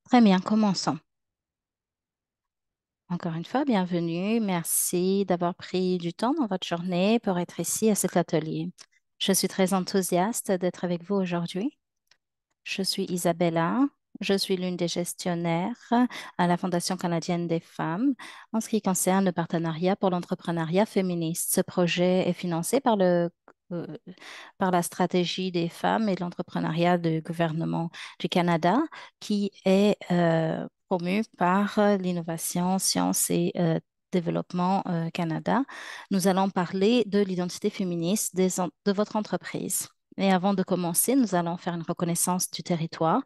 Très bien, commençons. Encore une fois, bienvenue. Merci d'avoir pris du temps dans votre journée pour être ici à cet atelier. Je suis très enthousiaste d'être avec vous aujourd'hui. Je suis Isabella. Je suis l'une des gestionnaires à la Fondation canadienne des femmes en ce qui concerne le partenariat pour l'entrepreneuriat féministe. Ce projet est financé euh, par la stratégie des femmes et de l'entrepreneuriat du gouvernement du Canada qui est promu par l'Innovation, Sciences et Développement Canada. Nous allons parler de l'identité féministe de votre entreprise. Et avant de commencer, nous allons faire une reconnaissance du territoire.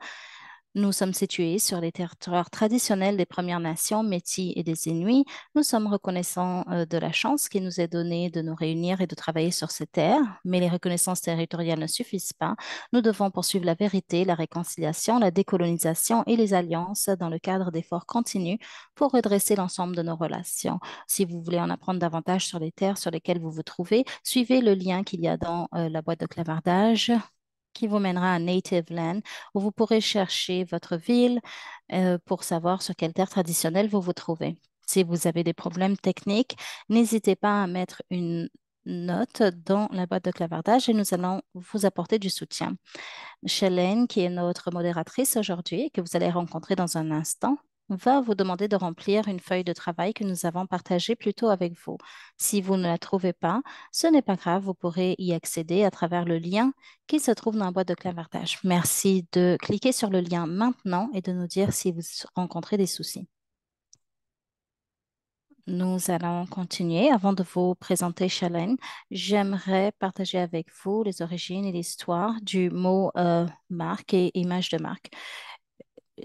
Nous sommes situés sur les territoires traditionnels des Premières Nations, Métis et des Inuits. Nous sommes reconnaissants de la chance qui nous est donnée de nous réunir et de travailler sur ces terres, mais les reconnaissances territoriales ne suffisent pas. Nous devons poursuivre la vérité, la réconciliation, la décolonisation et les alliances dans le cadre d'efforts continus pour redresser l'ensemble de nos relations. Si vous voulez en apprendre davantage sur les terres sur lesquelles vous vous trouvez, suivez le lien qu'il y a dans la boîte de clavardage qui vous mènera à Native Land, où vous pourrez chercher votre ville pour savoir sur quelle terre traditionnelle vous vous trouvez. Si vous avez des problèmes techniques, n'hésitez pas à mettre une note dans la boîte de clavardage et nous allons vous apporter du soutien. Chelene, qui est notre modératrice aujourd'hui et que vous allez rencontrer dans un instant, va vous demander de remplir une feuille de travail que nous avons partagée plus tôt avec vous. Si vous ne la trouvez pas, ce n'est pas grave, vous pourrez y accéder à travers le lien qui se trouve dans la boîte de clavardage. Merci de cliquer sur le lien maintenant et de nous dire si vous rencontrez des soucis. Nous allons continuer. Avant de vous présenter Chalène, j'aimerais partager avec vous les origines et l'histoire du mot marque et image de marque.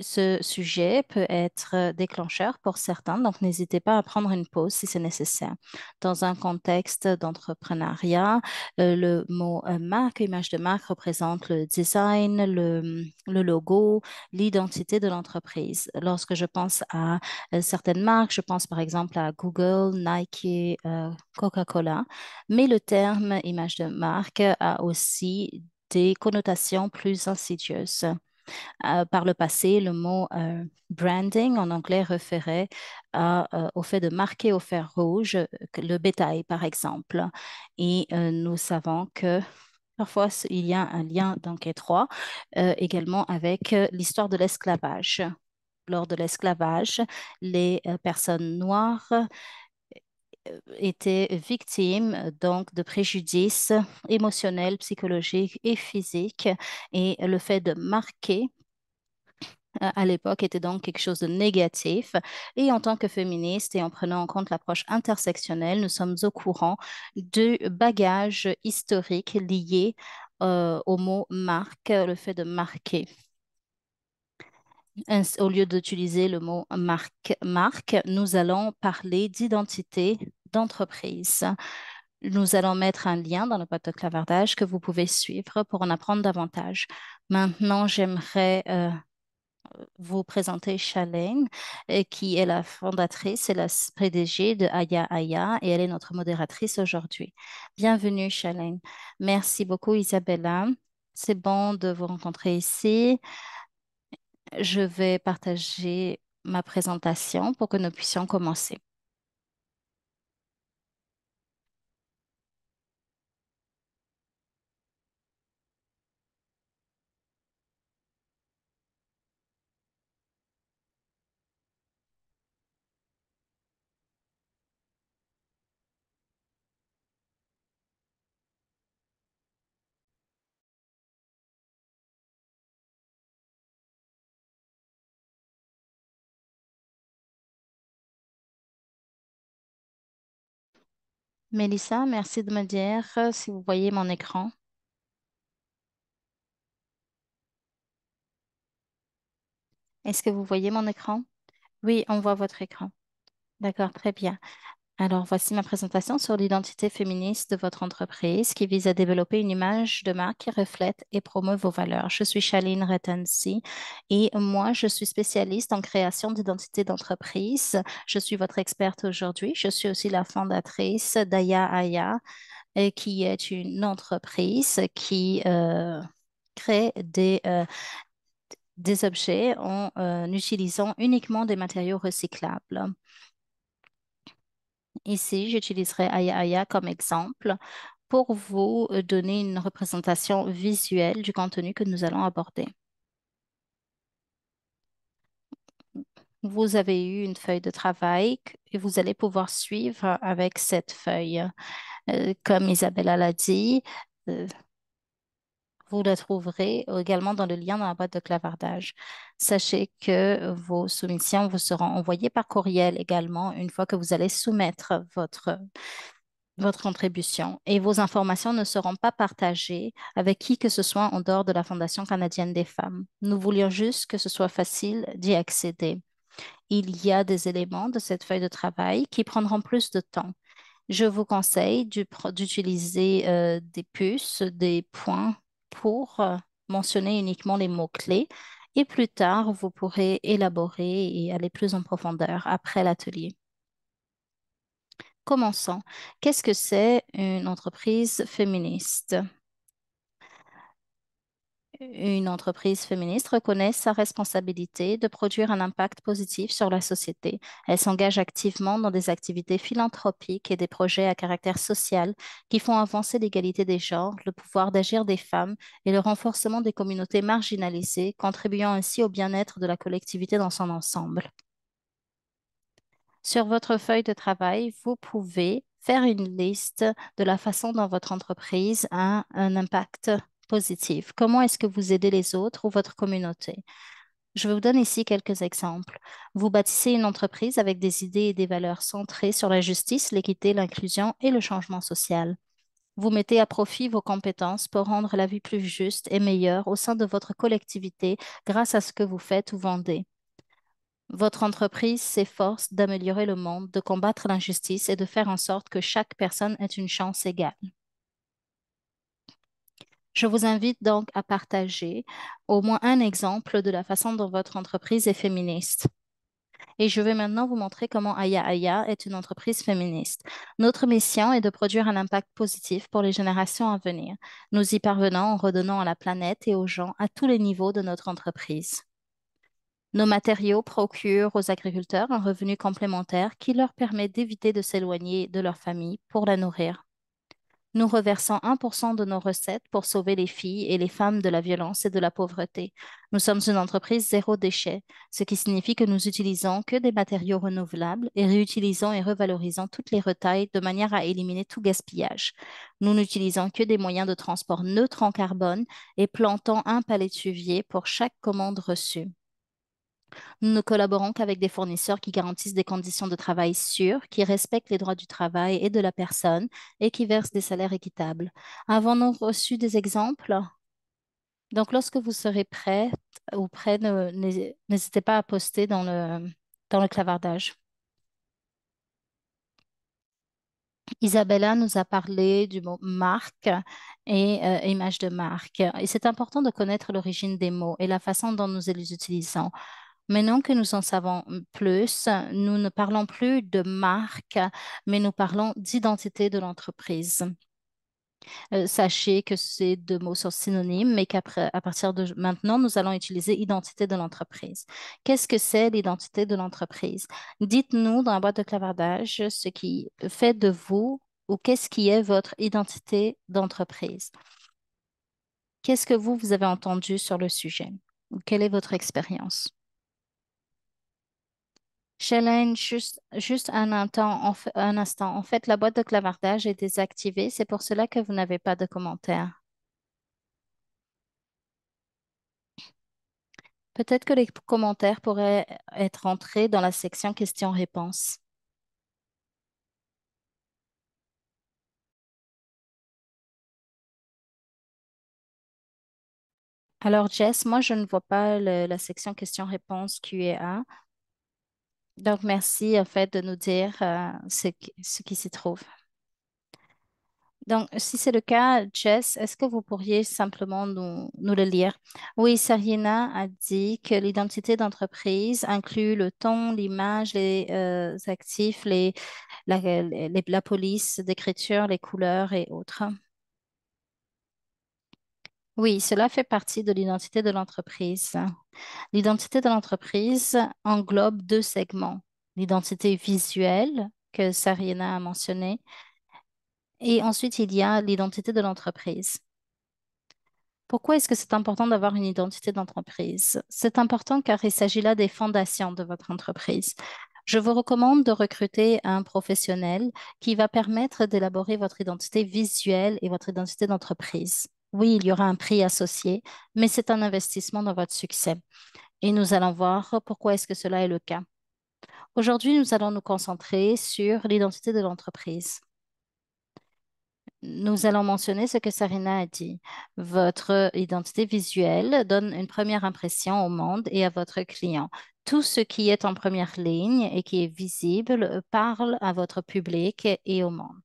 Ce sujet peut être déclencheur pour certains, donc n'hésitez pas à prendre une pause si c'est nécessaire. Dans un contexte d'entrepreneuriat, le mot marque, image de marque représente le design, le logo, l'identité de l'entreprise. Lorsque je pense à certaines marques, je pense par exemple à Google, Nike, Coca-Cola, mais le terme image de marque a aussi des connotations plus insidieuses. Par le passé, le mot branding en anglais référait au fait de marquer au fer rouge le bétail, par exemple. Et nous savons que parfois il y a un lien donc étroit également avec l'histoire de l'esclavage. Lors de l'esclavage, les personnes noires étaient victimes donc de préjudices émotionnels, psychologiques et physiques. Et le fait de marquer à l'époque était donc quelque chose de négatif. Et en tant que féministe et en prenant en compte l'approche intersectionnelle, nous sommes au courant du bagage historique lié au mot marque, le fait de marquer. Au lieu d'utiliser le mot marque, nous allons parler d'identité d'entreprise. Nous allons mettre un lien dans le boîte de clavardage que vous pouvez suivre pour en apprendre davantage. Maintenant, j'aimerais vous présenter Chalene, qui est la fondatrice et la PDG de Aya Aya, et elle est notre modératrice aujourd'hui. Bienvenue, Chalene. Merci beaucoup, Isabella. C'est bon de vous rencontrer ici. Je vais partager ma présentation pour que nous puissions commencer. Mélissa, merci de me dire si vous voyez mon écran. Est-ce que vous voyez mon écran? Oui, on voit votre écran. D'accord, très bien. Alors, voici ma présentation sur l'identité féministe de votre entreprise qui vise à développer une image de marque qui reflète et promeut vos valeurs. Je suis Shaline Retensi et moi, je suis spécialiste en création d'identité d'entreprise. Je suis votre experte aujourd'hui. Je suis aussi la fondatrice d'Aya Aya, qui est une entreprise qui crée des objets en utilisant uniquement des matériaux recyclables. Ici, j'utiliserai Aya Aya comme exemple pour vous donner une représentation visuelle du contenu que nous allons aborder. Vous avez eu une feuille de travail et vous allez pouvoir suivre avec cette feuille. Comme Isabella l'a dit, euh, vous la trouverez également dans le lien dans la boîte de clavardage. Sachez que vos soumissions vous seront envoyées par courriel également une fois que vous allez soumettre votre contribution et vos informations ne seront pas partagées avec qui que ce soit en dehors de la Fondation canadienne des femmes. Nous voulions juste que ce soit facile d'y accéder. Il y a des éléments de cette feuille de travail qui prendront plus de temps. Je vous conseille d'utiliser des puces, des points pour mentionner uniquement les mots-clés et plus tard, vous pourrez élaborer et aller plus en profondeur après l'atelier. Commençons. Qu'est-ce que c'est une entreprise féministe? Une entreprise féministe reconnaît sa responsabilité de produire un impact positif sur la société. Elle s'engage activement dans des activités philanthropiques et des projets à caractère social qui font avancer l'égalité des genres, le pouvoir d'agir des femmes et le renforcement des communautés marginalisées, contribuant ainsi au bien-être de la collectivité dans son ensemble. Sur votre feuille de travail, vous pouvez faire une liste de la façon dont votre entreprise a un impact positif. Comment est-ce que vous aidez les autres ou votre communauté? Je vous donne ici quelques exemples. Vous bâtissez une entreprise avec des idées et des valeurs centrées sur la justice, l'équité, l'inclusion et le changement social. Vous mettez à profit vos compétences pour rendre la vie plus juste et meilleure au sein de votre collectivité grâce à ce que vous faites ou vendez. Votre entreprise s'efforce d'améliorer le monde, de combattre l'injustice et de faire en sorte que chaque personne ait une chance égale. Je vous invite donc à partager au moins un exemple de la façon dont votre entreprise est féministe. Et je vais maintenant vous montrer comment Aya Aya est une entreprise féministe. Notre mission est de produire un impact positif pour les générations à venir. Nous y parvenons en redonnant à la planète et aux gens à tous les niveaux de notre entreprise. Nos matériaux procurent aux agriculteurs un revenu complémentaire qui leur permet d'éviter de s'éloigner de leur famille pour la nourrir. Nous reversons 1% de nos recettes pour sauver les filles et les femmes de la violence et de la pauvreté. Nous sommes une entreprise zéro déchet, ce qui signifie que nous utilisons que des matériaux renouvelables et réutilisons et revalorisons toutes les retailles de manière à éliminer tout gaspillage. Nous n'utilisons que des moyens de transport neutres en carbone et plantons un palétuvier pour chaque commande reçue. Nous ne collaborons qu'avec des fournisseurs qui garantissent des conditions de travail sûres, qui respectent les droits du travail et de la personne et qui versent des salaires équitables. Avons-nous reçu des exemples? Donc, lorsque vous serez prête ou prêt, n'hésitez pas à poster dans le clavardage. Isabella nous a parlé du mot marque et image de marque. Et c'est important de connaître l'origine des mots et la façon dont nous les utilisons. Maintenant que nous en savons plus, nous ne parlons plus de marque, mais nous parlons d'identité de l'entreprise. Sachez que ces deux mots sont synonymes, mais à partir de maintenant, nous allons utiliser identité de l'entreprise. Qu'est-ce que c'est l'identité de l'entreprise? Dites-nous dans la boîte de clavardage ce qui fait de vous ou qu'est-ce qui est votre identité d'entreprise. Qu'est-ce que vous avez entendu sur le sujet? Quelle est votre expérience? Challenge, juste un instant. En fait, la boîte de clavardage est désactivée. C'est pour cela que vous n'avez pas de commentaires. Peut-être que les commentaires pourraient être entrés dans la section questions-réponses. Alors, Jess, moi, je ne vois pas la section questions-réponses Q&A. Donc, merci, en fait, de nous dire ce qui s'y trouve. Donc, si c'est le cas, Jess, est-ce que vous pourriez simplement nous le lire? Oui, Sarina a dit que l'identité d'entreprise inclut le ton, l'image, les actifs, la police d'écriture, les couleurs et autres. Oui, cela fait partie de l'identité de l'entreprise. L'identité de l'entreprise englobe deux segments. L'identité visuelle, que Sarina a mentionné, et ensuite il y a l'identité de l'entreprise. Pourquoi est-ce que c'est important d'avoir une identité d'entreprise? C'est important car il s'agit là des fondations de votre entreprise. Je vous recommande de recruter un professionnel qui va permettre d'élaborer votre identité visuelle et votre identité d'entreprise. Oui, il y aura un prix associé, mais c'est un investissement dans votre succès. Et nous allons voir pourquoi est-ce que cela est le cas. Aujourd'hui, nous allons nous concentrer sur l'identité de l'entreprise. Nous allons mentionner ce que Sarina a dit. Votre identité visuelle donne une première impression au monde et à votre client. Tout ce qui est en première ligne et qui est visible parle à votre public et au monde.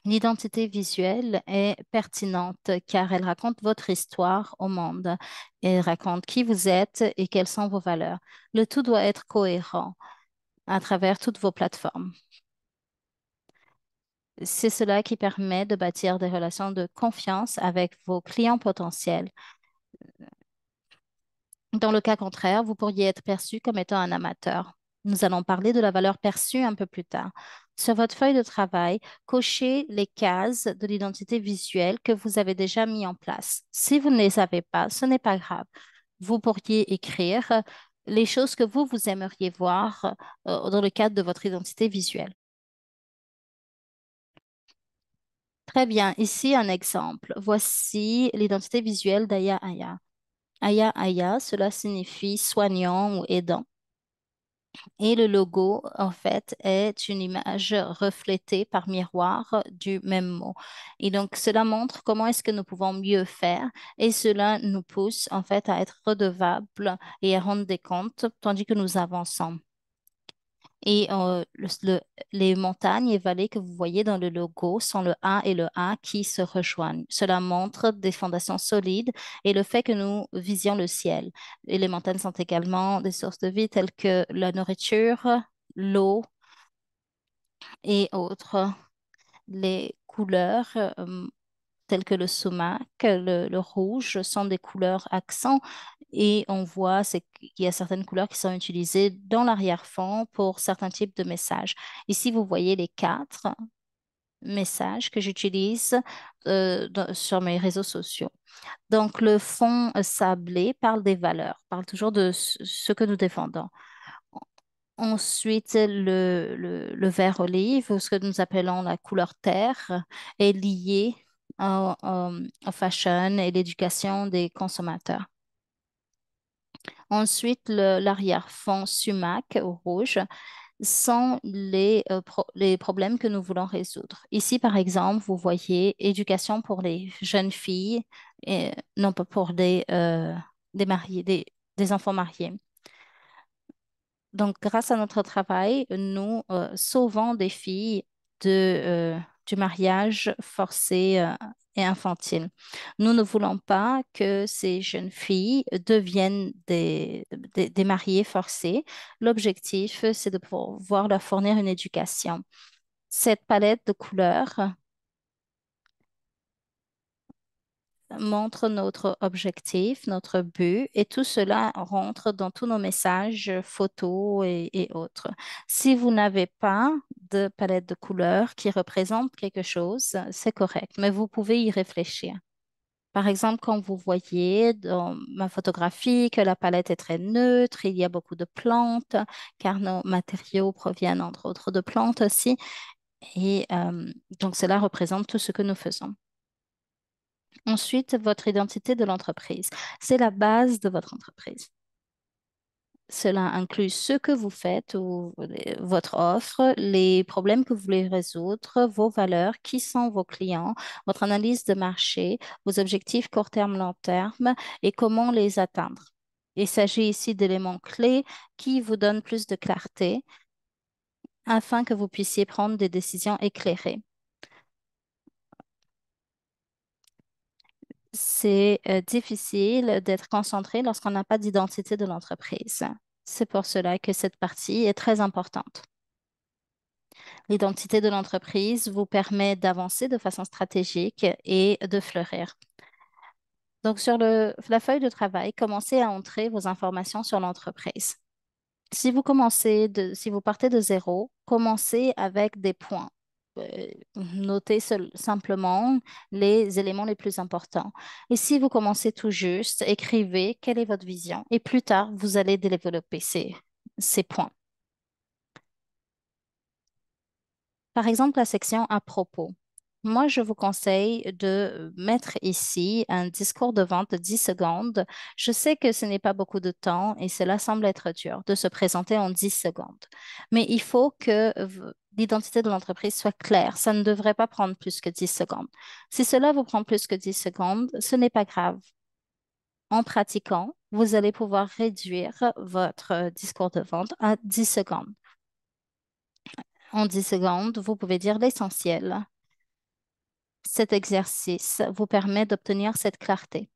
L'identité visuelle est pertinente car elle raconte votre histoire au monde. Elle raconte qui vous êtes et quelles sont vos valeurs. Le tout doit être cohérent à travers toutes vos plateformes. C'est cela qui permet de bâtir des relations de confiance avec vos clients potentiels. Dans le cas contraire, vous pourriez être perçu comme étant un amateur. Nous allons parler de la valeur perçue un peu plus tard. Sur votre feuille de travail, cochez les cases de l'identité visuelle que vous avez déjà mis en place. Si vous ne les avez pas, ce n'est pas grave. Vous pourriez écrire les choses que vous aimeriez voir dans le cadre de votre identité visuelle. Très bien, ici un exemple. Voici l'identité visuelle d'Aya Aya. Aya Aya, cela signifie soignant ou aidant. Et le logo, en fait, est une image reflétée par miroir du même mot. Et donc, cela montre comment est-ce que nous pouvons mieux faire et cela nous pousse, en fait, à être redevables et à rendre des comptes tandis que nous avançons. Et les montagnes et vallées que vous voyez dans le logo sont le A et le A qui se rejoignent. Cela montre des fondations solides et le fait que nous visions le ciel. Et les montagnes sont également des sources de vie telles que la nourriture, l'eau et autres. Les couleurs telles que le sumac, le rouge, sont des couleurs accents et on voit qu'il y a certaines couleurs qui sont utilisées dans l'arrière-fond pour certains types de messages. Ici, vous voyez les quatre messages que j'utilise sur mes réseaux sociaux. Donc, le fond sablé parle des valeurs, parle toujours de ce que nous défendons. Ensuite, le vert olive, ou ce que nous appelons la couleur terre, est lié au fashion et l'éducation des consommateurs. Ensuite, l'arrière-fond sumac au rouge sont les problèmes que nous voulons résoudre. Ici, par exemple, vous voyez éducation pour les jeunes filles, et non pas pour des mariés, des enfants mariés. Donc, grâce à notre travail, nous sauvons des filles du mariage forcé et infantile. Nous ne voulons pas que ces jeunes filles deviennent des mariés forcés. L'objectif, c'est de pouvoir leur fournir une éducation. Cette palette de couleurs montre notre objectif, notre but, et tout cela rentre dans tous nos messages, photos et autres. Si vous n'avez pas de palette de couleurs qui représente quelque chose, c'est correct, mais vous pouvez y réfléchir. Par exemple, quand vous voyez dans ma photographie que la palette est très neutre, il y a beaucoup de plantes, car nos matériaux proviennent entre autres de plantes aussi, et donc cela représente tout ce que nous faisons. Ensuite, votre identité de l'entreprise. C'est la base de votre entreprise. Cela inclut ce que vous faites ou votre offre, les problèmes que vous voulez résoudre, vos valeurs, qui sont vos clients, votre analyse de marché, vos objectifs court terme, long terme et comment les atteindre. Il s'agit ici d'éléments clés qui vous donnent plus de clarté afin que vous puissiez prendre des décisions éclairées. C'est difficile d'être concentré lorsqu'on n'a pas d'identité de l'entreprise. C'est pour cela que cette partie est très importante. L'identité de l'entreprise vous permet d'avancer de façon stratégique et de fleurir. Donc, sur la feuille de travail, commencez à entrer vos informations sur l'entreprise. Si vous partez de zéro, commencez avec des points. Notez simplement les éléments les plus importants. Et si vous commencez tout juste, écrivez quelle est votre vision. Et plus tard, vous allez développer ces points. Par exemple, la section à propos. Moi, je vous conseille de mettre ici un discours de vente de 10 secondes. Je sais que ce n'est pas beaucoup de temps et cela semble être dur de se présenter en 10 secondes. Mais il faut que l'identité de l'entreprise soit claire. Ça ne devrait pas prendre plus que 10 secondes. Si cela vous prend plus que 10 secondes, ce n'est pas grave. En pratiquant, vous allez pouvoir réduire votre discours de vente à 10 secondes. En 10 secondes, vous pouvez dire l'essentiel. Cet exercice vous permet d'obtenir cette clarté.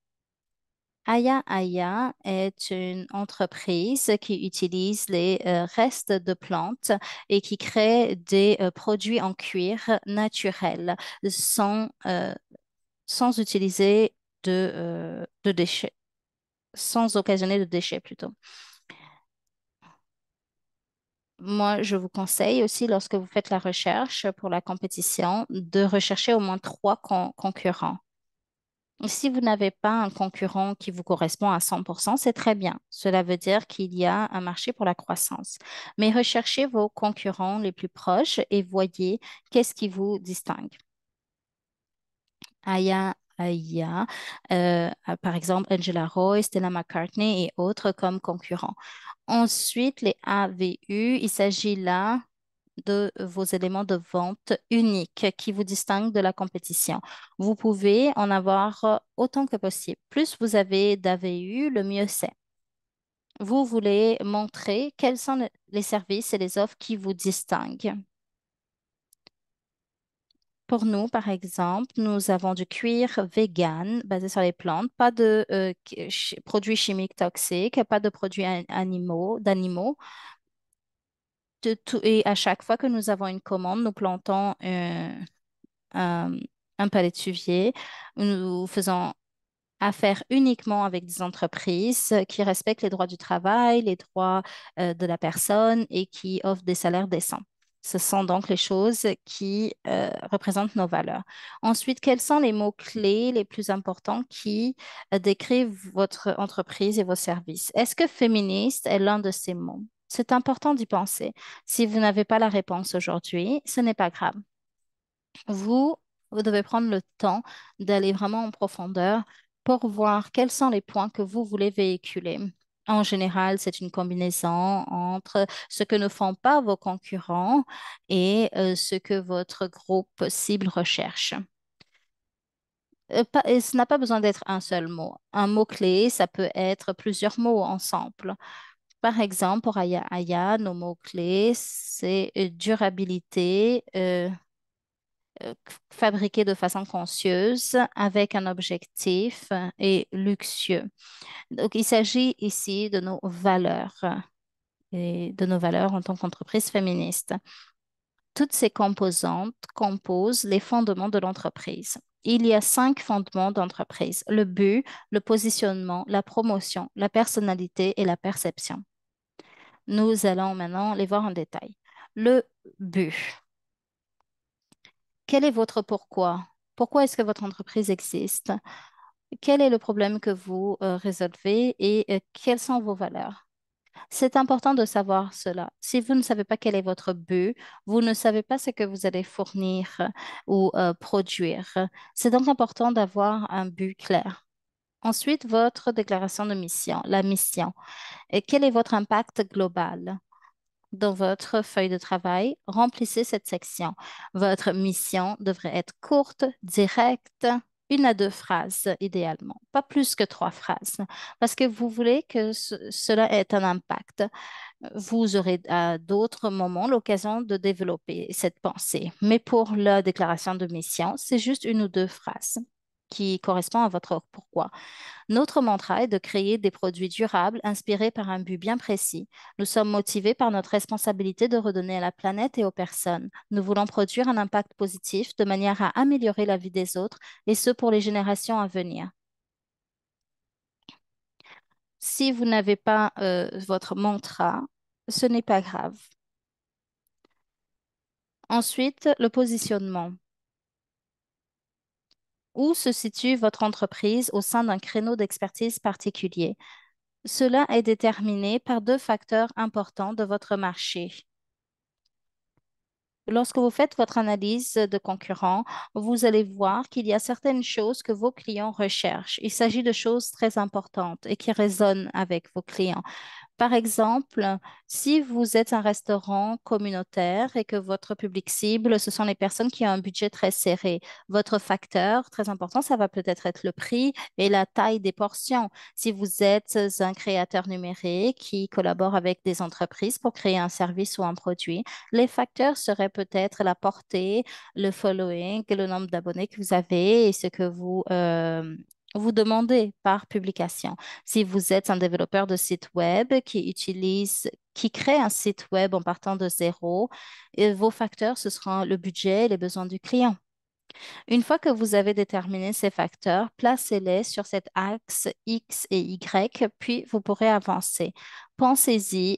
Aya Aya est une entreprise qui utilise les restes de plantes et qui crée des produits en cuir naturels sans utiliser de déchets, sans occasionner de déchets plutôt. Moi, je vous conseille aussi, lorsque vous faites la recherche pour la compétition, de rechercher au moins trois concurrents. Si vous n'avez pas un concurrent qui vous correspond à 100%, c'est très bien. Cela veut dire qu'il y a un marché pour la croissance. Mais recherchez vos concurrents les plus proches et voyez qu'est-ce qui vous distingue. Aya, par exemple, Angela Roy, Stella McCartney et autres comme concurrents. Ensuite, les AVU, il s'agit là de vos éléments de vente uniques qui vous distinguent de la compétition. Vous pouvez en avoir autant que possible. Plus vous avez d'AVU, le mieux c'est. Vous voulez montrer quels sont les services et les offres qui vous distinguent. Pour nous, par exemple, nous avons du cuir vegan basé sur les plantes, pas de produits chimiques toxiques, pas de produits d'animaux. Et à chaque fois que nous avons une commande, nous plantons un, un palétuvier. Nous faisons affaire uniquement avec des entreprises qui respectent les droits du travail, les droits de la personne et qui offrent des salaires décents. Ce sont donc les choses qui représentent nos valeurs. Ensuite, quels sont les mots-clés les plus importants qui décrivent votre entreprise et vos services? Est-ce que féministe est l'un de ces mots? C'est important d'y penser. Si vous n'avez pas la réponse aujourd'hui, ce n'est pas grave. Vous, vous devez prendre le temps d'aller vraiment en profondeur pour voir quels sont les points que vous voulez véhiculer. En général, c'est une combinaison entre ce que ne font pas vos concurrents et ce que votre groupe cible recherche. Et ce n'a pas besoin d'être un seul mot. Un mot-clé, ça peut être plusieurs mots ensemble. Par exemple, pour Aya Aya, nos mots-clés, c'est durabilité, fabriqué de façon conscieuse avec un objectif et luxueux. Donc, il s'agit ici de nos valeurs et de nos valeurs en tant qu'entreprise féministe. Toutes ces composantes composent les fondements de l'entreprise. Il y a 5 fondements d'entreprise: le but, le positionnement, la promotion, la personnalité et la perception. Nous allons maintenant les voir en détail. Le but. Quel est votre pourquoi? Pourquoi est-ce que votre entreprise existe? Quel est le problème que vous résolvez et quelles sont vos valeurs? C'est important de savoir cela. Si vous ne savez pas quel est votre but, vous ne savez pas ce que vous allez fournir ou produire. C'est donc important d'avoir un but clair. Ensuite, votre déclaration de mission, la mission. Et quel est votre impact global? Dans votre feuille de travail, remplissez cette section. Votre mission devrait être courte, directe, 1 à 2 phrases idéalement, pas plus que 3 phrases, parce que vous voulez que cela ait un impact. Vous aurez à d'autres moments l'occasion de développer cette pensée. Mais pour la déclaration de mission, c'est juste 1 ou 2 phrases qui correspondent à votre pourquoi. Notre mantra est de créer des produits durables inspirés par un but bien précis. Nous sommes motivés par notre responsabilité de redonner à la planète et aux personnes. Nous voulons produire un impact positif de manière à améliorer la vie des autres et ce pour les générations à venir. Si vous n'avez pas votre mantra, ce n'est pas grave. Ensuite, le positionnement. Où se situe votre entreprise au sein d'un créneau d'expertise particulier? Cela est déterminé par deux facteurs importants de votre marché. Lorsque vous faites votre analyse de concurrents, vous allez voir qu'il y a certaines choses que vos clients recherchent. Il s'agit de choses très importantes et qui résonnent avec vos clients. Par exemple, si vous êtes un restaurant communautaire et que votre public cible, ce sont les personnes qui ont un budget très serré, votre facteur très important, ça va peut-être être le prix et la taille des portions. Si vous êtes un créateur numérique qui collabore avec des entreprises pour créer un service ou un produit, les facteurs seraient peut-être la portée, le following, le nombre d'abonnés que vous avez et ce que vous demandez par publication. Si vous êtes un développeur de site web qui crée un site web en partant de zéro, et vos facteurs, ce seront le budget et les besoins du client. Une fois que vous avez déterminé ces facteurs, placez-les sur cet axe X et Y, puis vous pourrez avancer. Pensez-y,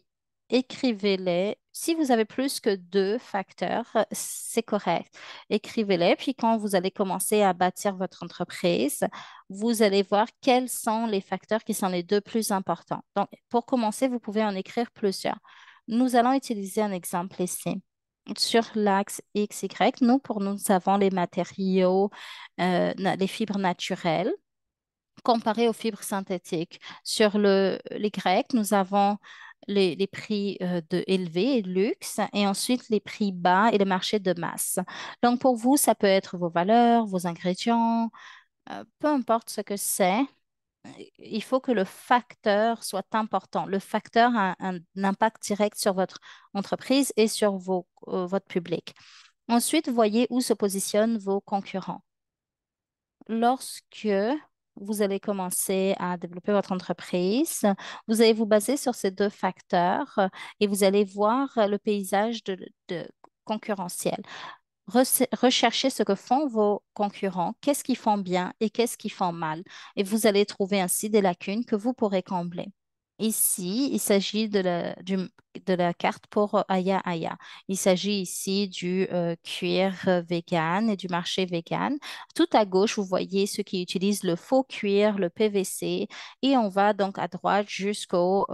écrivez-les. Si vous avez plus que deux facteurs, c'est correct. Écrivez-les, puis quand vous allez commencer à bâtir votre entreprise, vous allez voir quels sont les facteurs qui sont les deux plus importants. Donc, pour commencer, vous pouvez en écrire plusieurs. Nous allons utiliser un exemple ici. Sur l'axe XY, nous avons les matériaux, les fibres naturelles comparées aux fibres synthétiques. Sur les Y, nous avons les prix élevés et luxe, et ensuite les prix bas et le marché de masse. Donc, pour vous, ça peut être vos valeurs, vos ingrédients, peu importe ce que c'est, il faut que le facteur soit important. Le facteur a un impact direct sur votre entreprise et sur votre public. Ensuite, voyez où se positionnent vos concurrents. Lorsque vous allez commencer à développer votre entreprise, vous allez vous baser sur ces deux facteurs et vous allez voir le paysage de concurrentiel. Recherchez ce que font vos concurrents, qu'est-ce qu'ils font bien et qu'est-ce qu'ils font mal. Et vous allez trouver ainsi des lacunes que vous pourrez combler. Ici, il s'agit de la carte pour Aya Aya. Il s'agit ici du cuir vegan et du marché vegan. Tout à gauche, vous voyez ceux qui utilisent le faux cuir, le PVC, et on va donc à droite jusqu'aux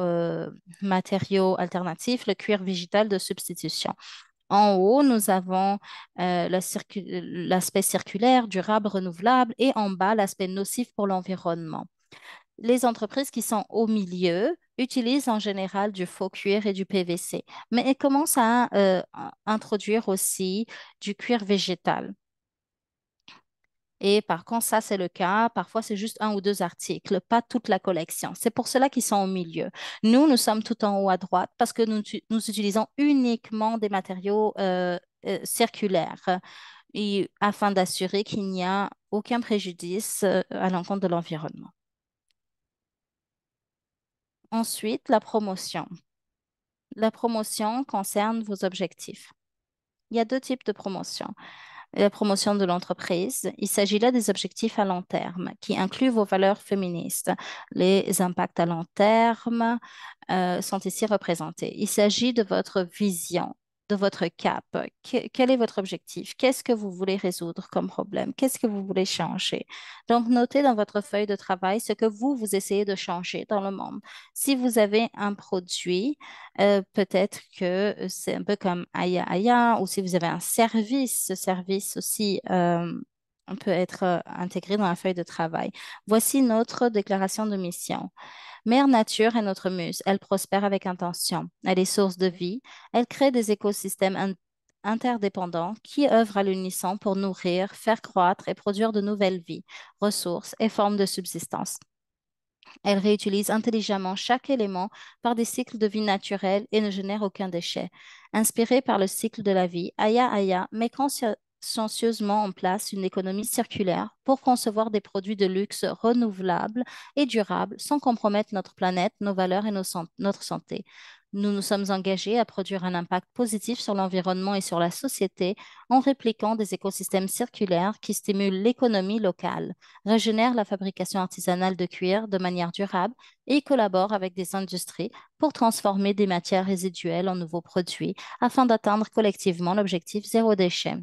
matériaux alternatifs, le cuir végétal de substitution. En haut, nous avons l'aspect circulaire, durable, renouvelable, et en bas, l'aspect nocif pour l'environnement. Les entreprises qui sont au milieu utilisent en général du faux cuir et du PVC, mais elles commencent à introduire aussi du cuir végétal. Et par contre, ça, c'est le cas. Parfois, c'est juste un ou deux articles, pas toute la collection. C'est pour cela qu'ils sont au milieu. Nous sommes tout en haut à droite parce que nous utilisons uniquement des matériaux circulaires et afin d'assurer qu'il n'y a aucun préjudice à l'encontre de l'environnement. Ensuite, la promotion. La promotion concerne vos objectifs. Il y a deux types de promotion. La promotion de l'entreprise, il s'agit là des objectifs à long terme qui incluent vos valeurs féministes. Les impacts à long terme sont ici représentés. Il s'agit de votre vision, de votre cap. Quel est votre objectif? Qu'est-ce que vous voulez résoudre comme problème? Qu'est-ce que vous voulez changer? Donc, notez dans votre feuille de travail ce que vous essayez de changer dans le monde. Si vous avez un produit, peut-être que c'est un peu comme Aya Aya, ou si vous avez un service, ce service aussi peut être intégré dans la feuille de travail. Voici notre déclaration de mission. Mère Nature est notre muse. Elle prospère avec intention. Elle est source de vie. Elle crée des écosystèmes interdépendants qui œuvrent à l'unisson pour nourrir, faire croître et produire de nouvelles vies, ressources et formes de subsistance. Elle réutilise intelligemment chaque élément par des cycles de vie naturels et ne génère aucun déchet. Inspirée par le cycle de la vie, Aya Aya met consciencieusement en place une économie circulaire pour concevoir des produits de luxe renouvelables et durables sans compromettre notre planète, nos valeurs et notre santé. Nous nous sommes engagés à produire un impact positif sur l'environnement et sur la société en répliquant des écosystèmes circulaires qui stimulent l'économie locale, régénèrent la fabrication artisanale de cuir de manière durable et collaborent avec des industries pour transformer des matières résiduelles en nouveaux produits afin d'atteindre collectivement l'objectif zéro déchet.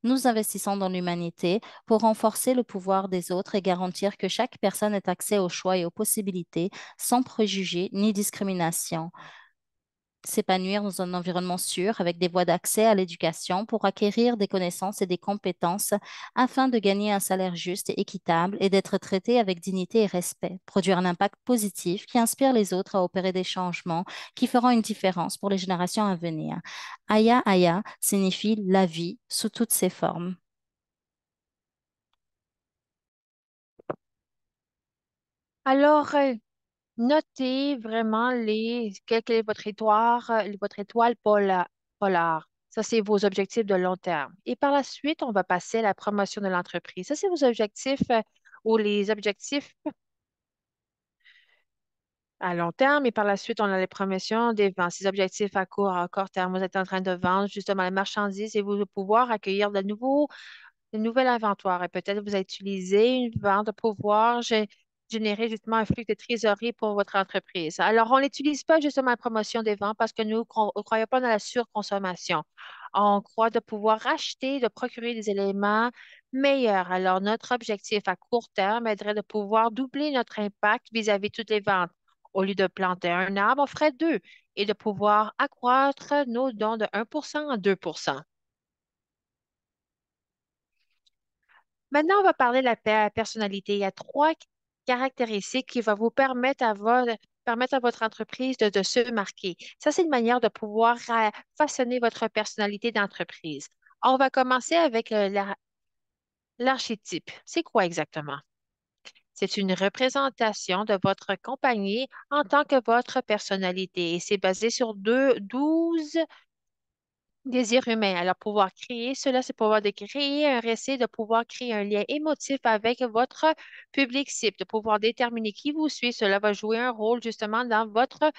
Nous investissons dans l'humanité pour renforcer le pouvoir des autres et garantir que chaque personne ait accès aux choix et aux possibilités sans préjugés ni discrimination. S'épanouir dans un environnement sûr avec des voies d'accès à l'éducation pour acquérir des connaissances et des compétences afin de gagner un salaire juste et équitable et d'être traité avec dignité et respect. Produire un impact positif qui inspire les autres à opérer des changements qui feront une différence pour les générations à venir. Aya Aya signifie la vie sous toutes ses formes. Alors, notez vraiment quelle est votre étoile polaire. Ça, c'est vos objectifs de long terme. Et par la suite, on va passer à la promotion de l'entreprise. Ça, c'est vos objectifs ou les objectifs à long terme. Et par la suite, on a les promotions des ventes. Ces objectifs à court terme, vous êtes en train de vendre justement les marchandises et vous allez pouvoir accueillir de nouvel inventoire et peut-être vous utilisez une vente pour pouvoir générer justement un flux de trésorerie pour votre entreprise. Alors, on n'utilise pas justement la promotion des ventes parce que nous ne croyons pas dans la surconsommation. On croit de pouvoir acheter, de procurer des éléments meilleurs. Alors, notre objectif à court terme aiderait de pouvoir doubler notre impact vis-à-vis de toutes les ventes. Au lieu de planter un arbre, on ferait deux et de pouvoir accroître nos dons de 1% à 2%. Maintenant, on va parler de la personnalité. Il y a trois caractéristiques qui vont vous permettre à votre entreprise de se marquer. Ça, c'est une manière de pouvoir façonner votre personnalité d'entreprise. On va commencer avec l'archétype. C'est quoi exactement? C'est une représentation de votre compagnie en tant que votre personnalité et c'est basé sur 12 désir humain. Alors, pouvoir créer cela, c'est pouvoir de créer un récit, de pouvoir créer un lien émotif avec votre public cible, de pouvoir déterminer qui vous suit. Cela va jouer un rôle justement dans votre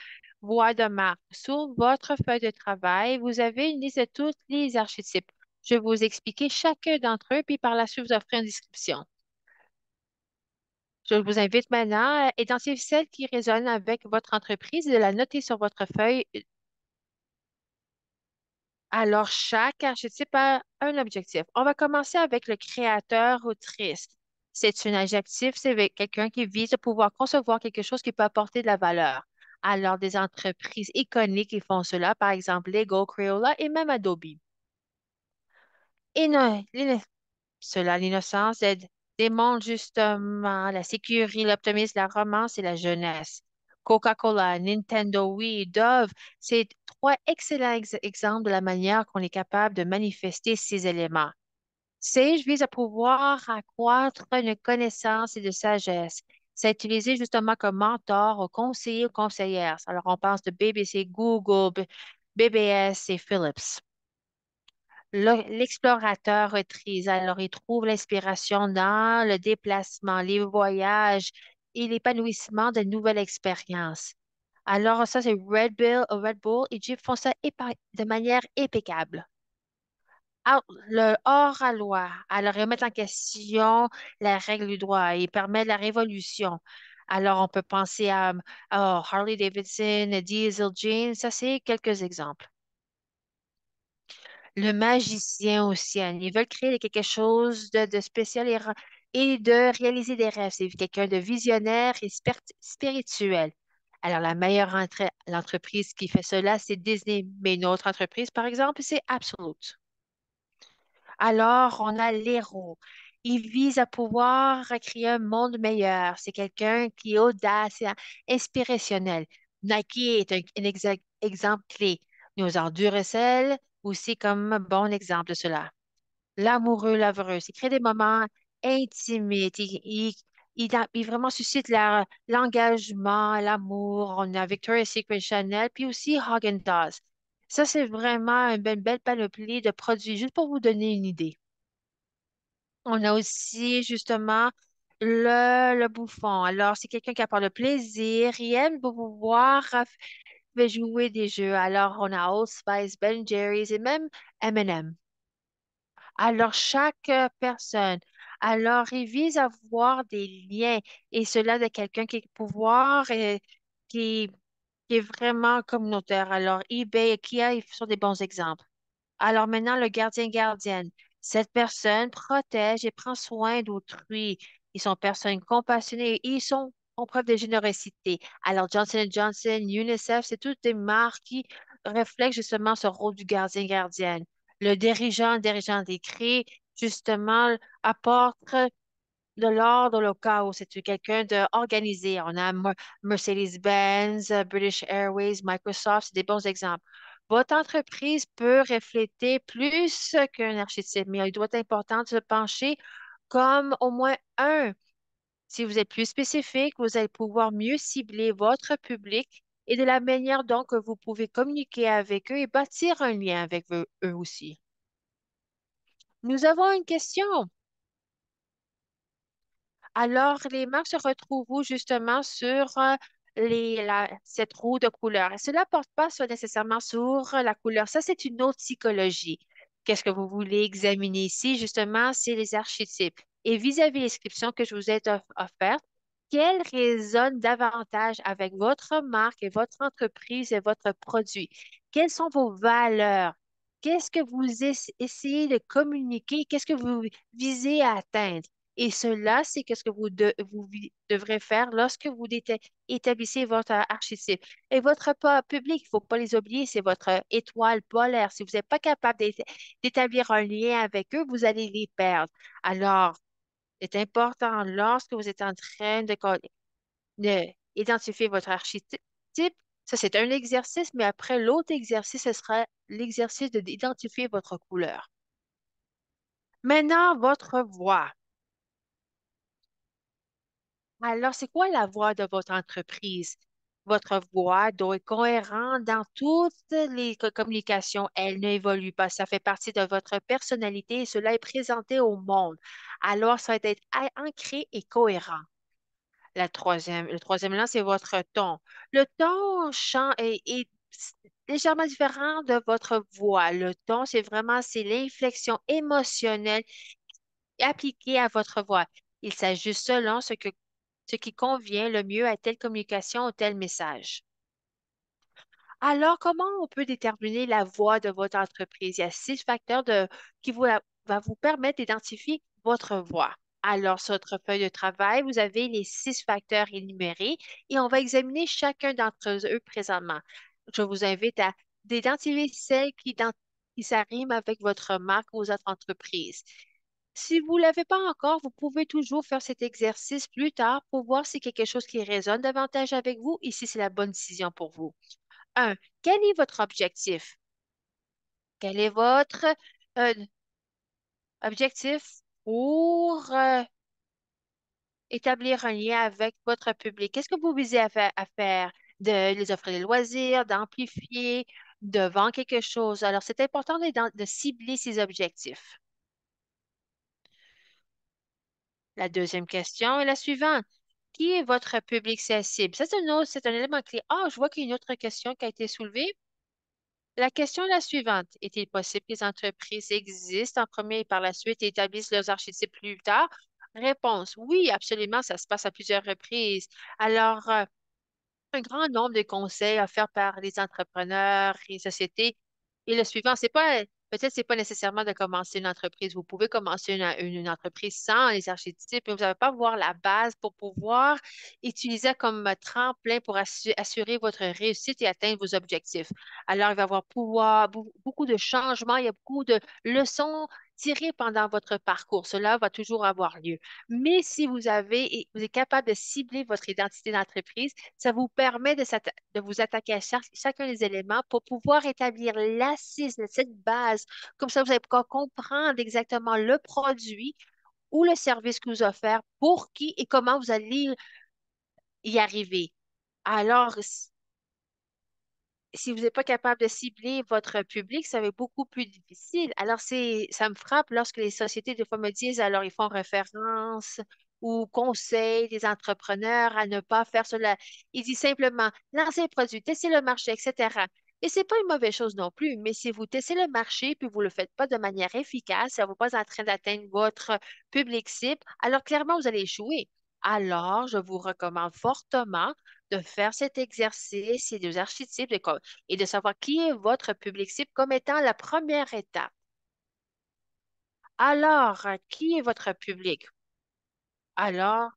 voie de marque. Sur votre feuille de travail, vous avez une liste de tous les archétypes. Je vais vous expliquer chacun d'entre eux, puis par la suite, vous offrir une description. Je vous invite maintenant à identifier celle qui résonne avec votre entreprise et de la noter sur votre feuille. Alors, chaque archétype a un objectif. On va commencer avec le créateur autrice. C'est un adjectif, c'est avec quelqu'un qui vise à pouvoir concevoir quelque chose qui peut apporter de la valeur. Alors, des entreprises iconiques qui font cela, par exemple Lego, Crayola et même Adobe. Et non, l'innocence démontre justement la sécurité, l'optimisme, la romance et la jeunesse. Coca-Cola, Nintendo, Wii, Dove, c'est trois excellents exemples de la manière qu'on est capable de manifester ces éléments. Sage vise à pouvoir accroître une connaissance et de sagesse. C'est utilisé justement comme mentor aux conseillers ou conseillères. Alors, on pense de BBC, Google, BBS et Philips. L'explorateur maîtrise, alors il trouve l'inspiration dans le déplacement, les voyages et l'épanouissement de nouvelles expériences. Alors ça, c'est Red Bull et Jeep font ça de manière impeccable. Le hors-la-loi, alors ils remettent en question la règle du droit, il permet la révolution. Alors on peut penser à Harley Davidson, Diesel Jeans, ça c'est quelques exemples. Le magicien aussi, hein. Ils veulent créer quelque chose de spécial et de réaliser des rêves. C'est quelqu'un de visionnaire et spirituel. Alors, l'entreprise qui fait cela, c'est Disney. Mais une autre entreprise, par exemple, c'est Absolute. Alors, on a l'héros. Il vise à pouvoir créer un monde meilleur. C'est quelqu'un qui est audace et inspirationnel. Nike est un exemple clé. Nous avons Duracell aussi comme un bon exemple de cela. L'amoureux, l'amoureuse, il crée des moments intimes. Il vraiment suscite l'engagement, l'amour. On a Victoria's Secret, Chanel, puis aussi Häagen-Dazs. Ça, c'est vraiment une belle panoplie de produits, juste pour vous donner une idée. On a aussi justement le bouffon. Alors, c'est quelqu'un qui apporte le plaisir, il aime pouvoir pouvez jouer des jeux. Alors, on a Old Spice, Ben Jerry's et même M&M. Alors, chaque personne, alors, il vise à voir des liens et cela de quelqu'un qui a le pouvoir et qui, qui est vraiment communautaire. Alors, eBay et Kia, ils sont des bons exemples. Alors maintenant, le gardien-gardienne. Cette personne protège et prend soin d'autrui. Ils sont personnes compassionnées et ils sont en preuve de générosité. Alors Johnson Johnson, UNICEF, c'est toutes des marques qui reflètent justement ce rôle du gardien-gardienne. Le dirigeant des cris, justement, apporte de l'ordre au cas où c'est quelqu'un d'organisé. On a Mercedes-Benz, British Airways, Microsoft, c'est des bons exemples. Votre entreprise peut refléter plus qu'un archétype, mais il doit être important de se pencher comme au moins un. Si vous êtes plus spécifique, vous allez pouvoir mieux cibler votre public et de la manière dont que vous pouvez communiquer avec eux et bâtir un lien avec eux aussi. Nous avons une question. Alors, les marques se retrouvent où, justement sur cette roue de couleur. Et cela ne porte pas nécessairement sur la couleur. Ça, c'est une autre psychologie. Qu'est-ce que vous voulez examiner ici? Justement, c'est les archétypes. Et vis-à-vis l'inscription que je vous ai offerte, quelle résonne davantage avec votre marque et votre entreprise et votre produit? Quelles sont vos valeurs? Qu'est-ce que vous essayez de communiquer? Qu'est-ce que vous visez à atteindre? Et cela, c'est ce que devrez faire lorsque vous établissez votre archétype. Et votre public, il ne faut pas les oublier, c'est votre étoile polaire. Si vous n'êtes pas capable d'établir un lien avec eux, vous allez les perdre. Alors, c'est important lorsque vous êtes en train d'identifier votre archétype. Ça, c'est un exercice, mais après, l'autre exercice, ce sera l'exercice d'identifier votre couleur. Maintenant, votre voix. Alors, c'est quoi la voix de votre entreprise? Votre voix doit être cohérente dans toutes les communications. Elle n'évolue pas. Ça fait partie de votre personnalité et cela est présenté au monde. Alors, ça va être ancré et cohérent. Le troisième là, c'est votre ton. Le ton est légèrement différent de votre voix. Le ton, c'est l'inflexion émotionnelle appliquée à votre voix. Il s'ajuste selon ce qui convient le mieux à telle communication ou tel message. Alors, comment on peut déterminer la voix de votre entreprise? Il y a 6 facteurs qui va vous permettre d'identifier votre voix. Alors, sur votre feuille de travail, vous avez les 6 facteurs énumérés et on va examiner chacun d'entre eux présentement. Je vous invite à d'identifier celle qui s'arrime avec votre marque ou votre entreprise. Si vous ne l'avez pas encore, vous pouvez toujours faire cet exercice plus tard pour voir si quelque chose qui résonne davantage avec vous et si c'est la bonne décision pour vous. 1. Quel est votre objectif? Quel est votre euh, objectif pour établir un lien avec votre public? Qu'est-ce que vous visez à faire? De les offrir des loisirs, d'amplifier, de vendre quelque chose. Alors, c'est important de cibler ces objectifs. La deuxième question est la suivante. Qui est votre public sensible? Ça, c'est un élément clé. Ah, je vois qu'il y a une autre question qui a été soulevée. La question est la suivante. Est-il possible que les entreprises existent en premier et par la suite établissent leurs archétypes plus tard? Réponse, oui, absolument, ça se passe à plusieurs reprises. Alors, un grand nombre de conseils offerts par les entrepreneurs et sociétés. Et le suivant, peut-être c'est pas nécessairement de commencer une entreprise. Vous pouvez commencer une entreprise sans les archétypes, mais vous n'allez pas voir la base pour pouvoir utiliser comme tremplin pour assurer votre réussite et atteindre vos objectifs. Alors, il va y avoir beaucoup de changements, il y a beaucoup de leçons tirées pendant votre parcours. Cela va toujours avoir lieu. Mais si vous êtes capable de cibler votre identité d'entreprise, ça vous permet de vous attaquer à chacun des éléments pour pouvoir établir l'assise de cette base. Comme ça, vous allez pouvoir comprendre exactement le produit ou le service que vous offrez, pour qui et comment vous allez y arriver. Alors, si vous n'êtes pas capable de cibler votre public, ça va être beaucoup plus difficile. Alors, ça me frappe lorsque les sociétés, des fois, me disent, alors, ils font référence ou conseille des entrepreneurs à ne pas faire cela. Il dit simplement, lancez le produit, testez le marché, etc. Et c'est pas une mauvaise chose non plus, mais si vous testez le marché puis vous le faites pas de manière efficace, ça vous pas en train d'atteindre votre public cible, alors clairement, vous allez échouer. Alors, je vous recommande fortement de faire cet exercice et des archétypes et de savoir qui est votre public cible comme étant la première étape. Alors, qui est votre public? Alors,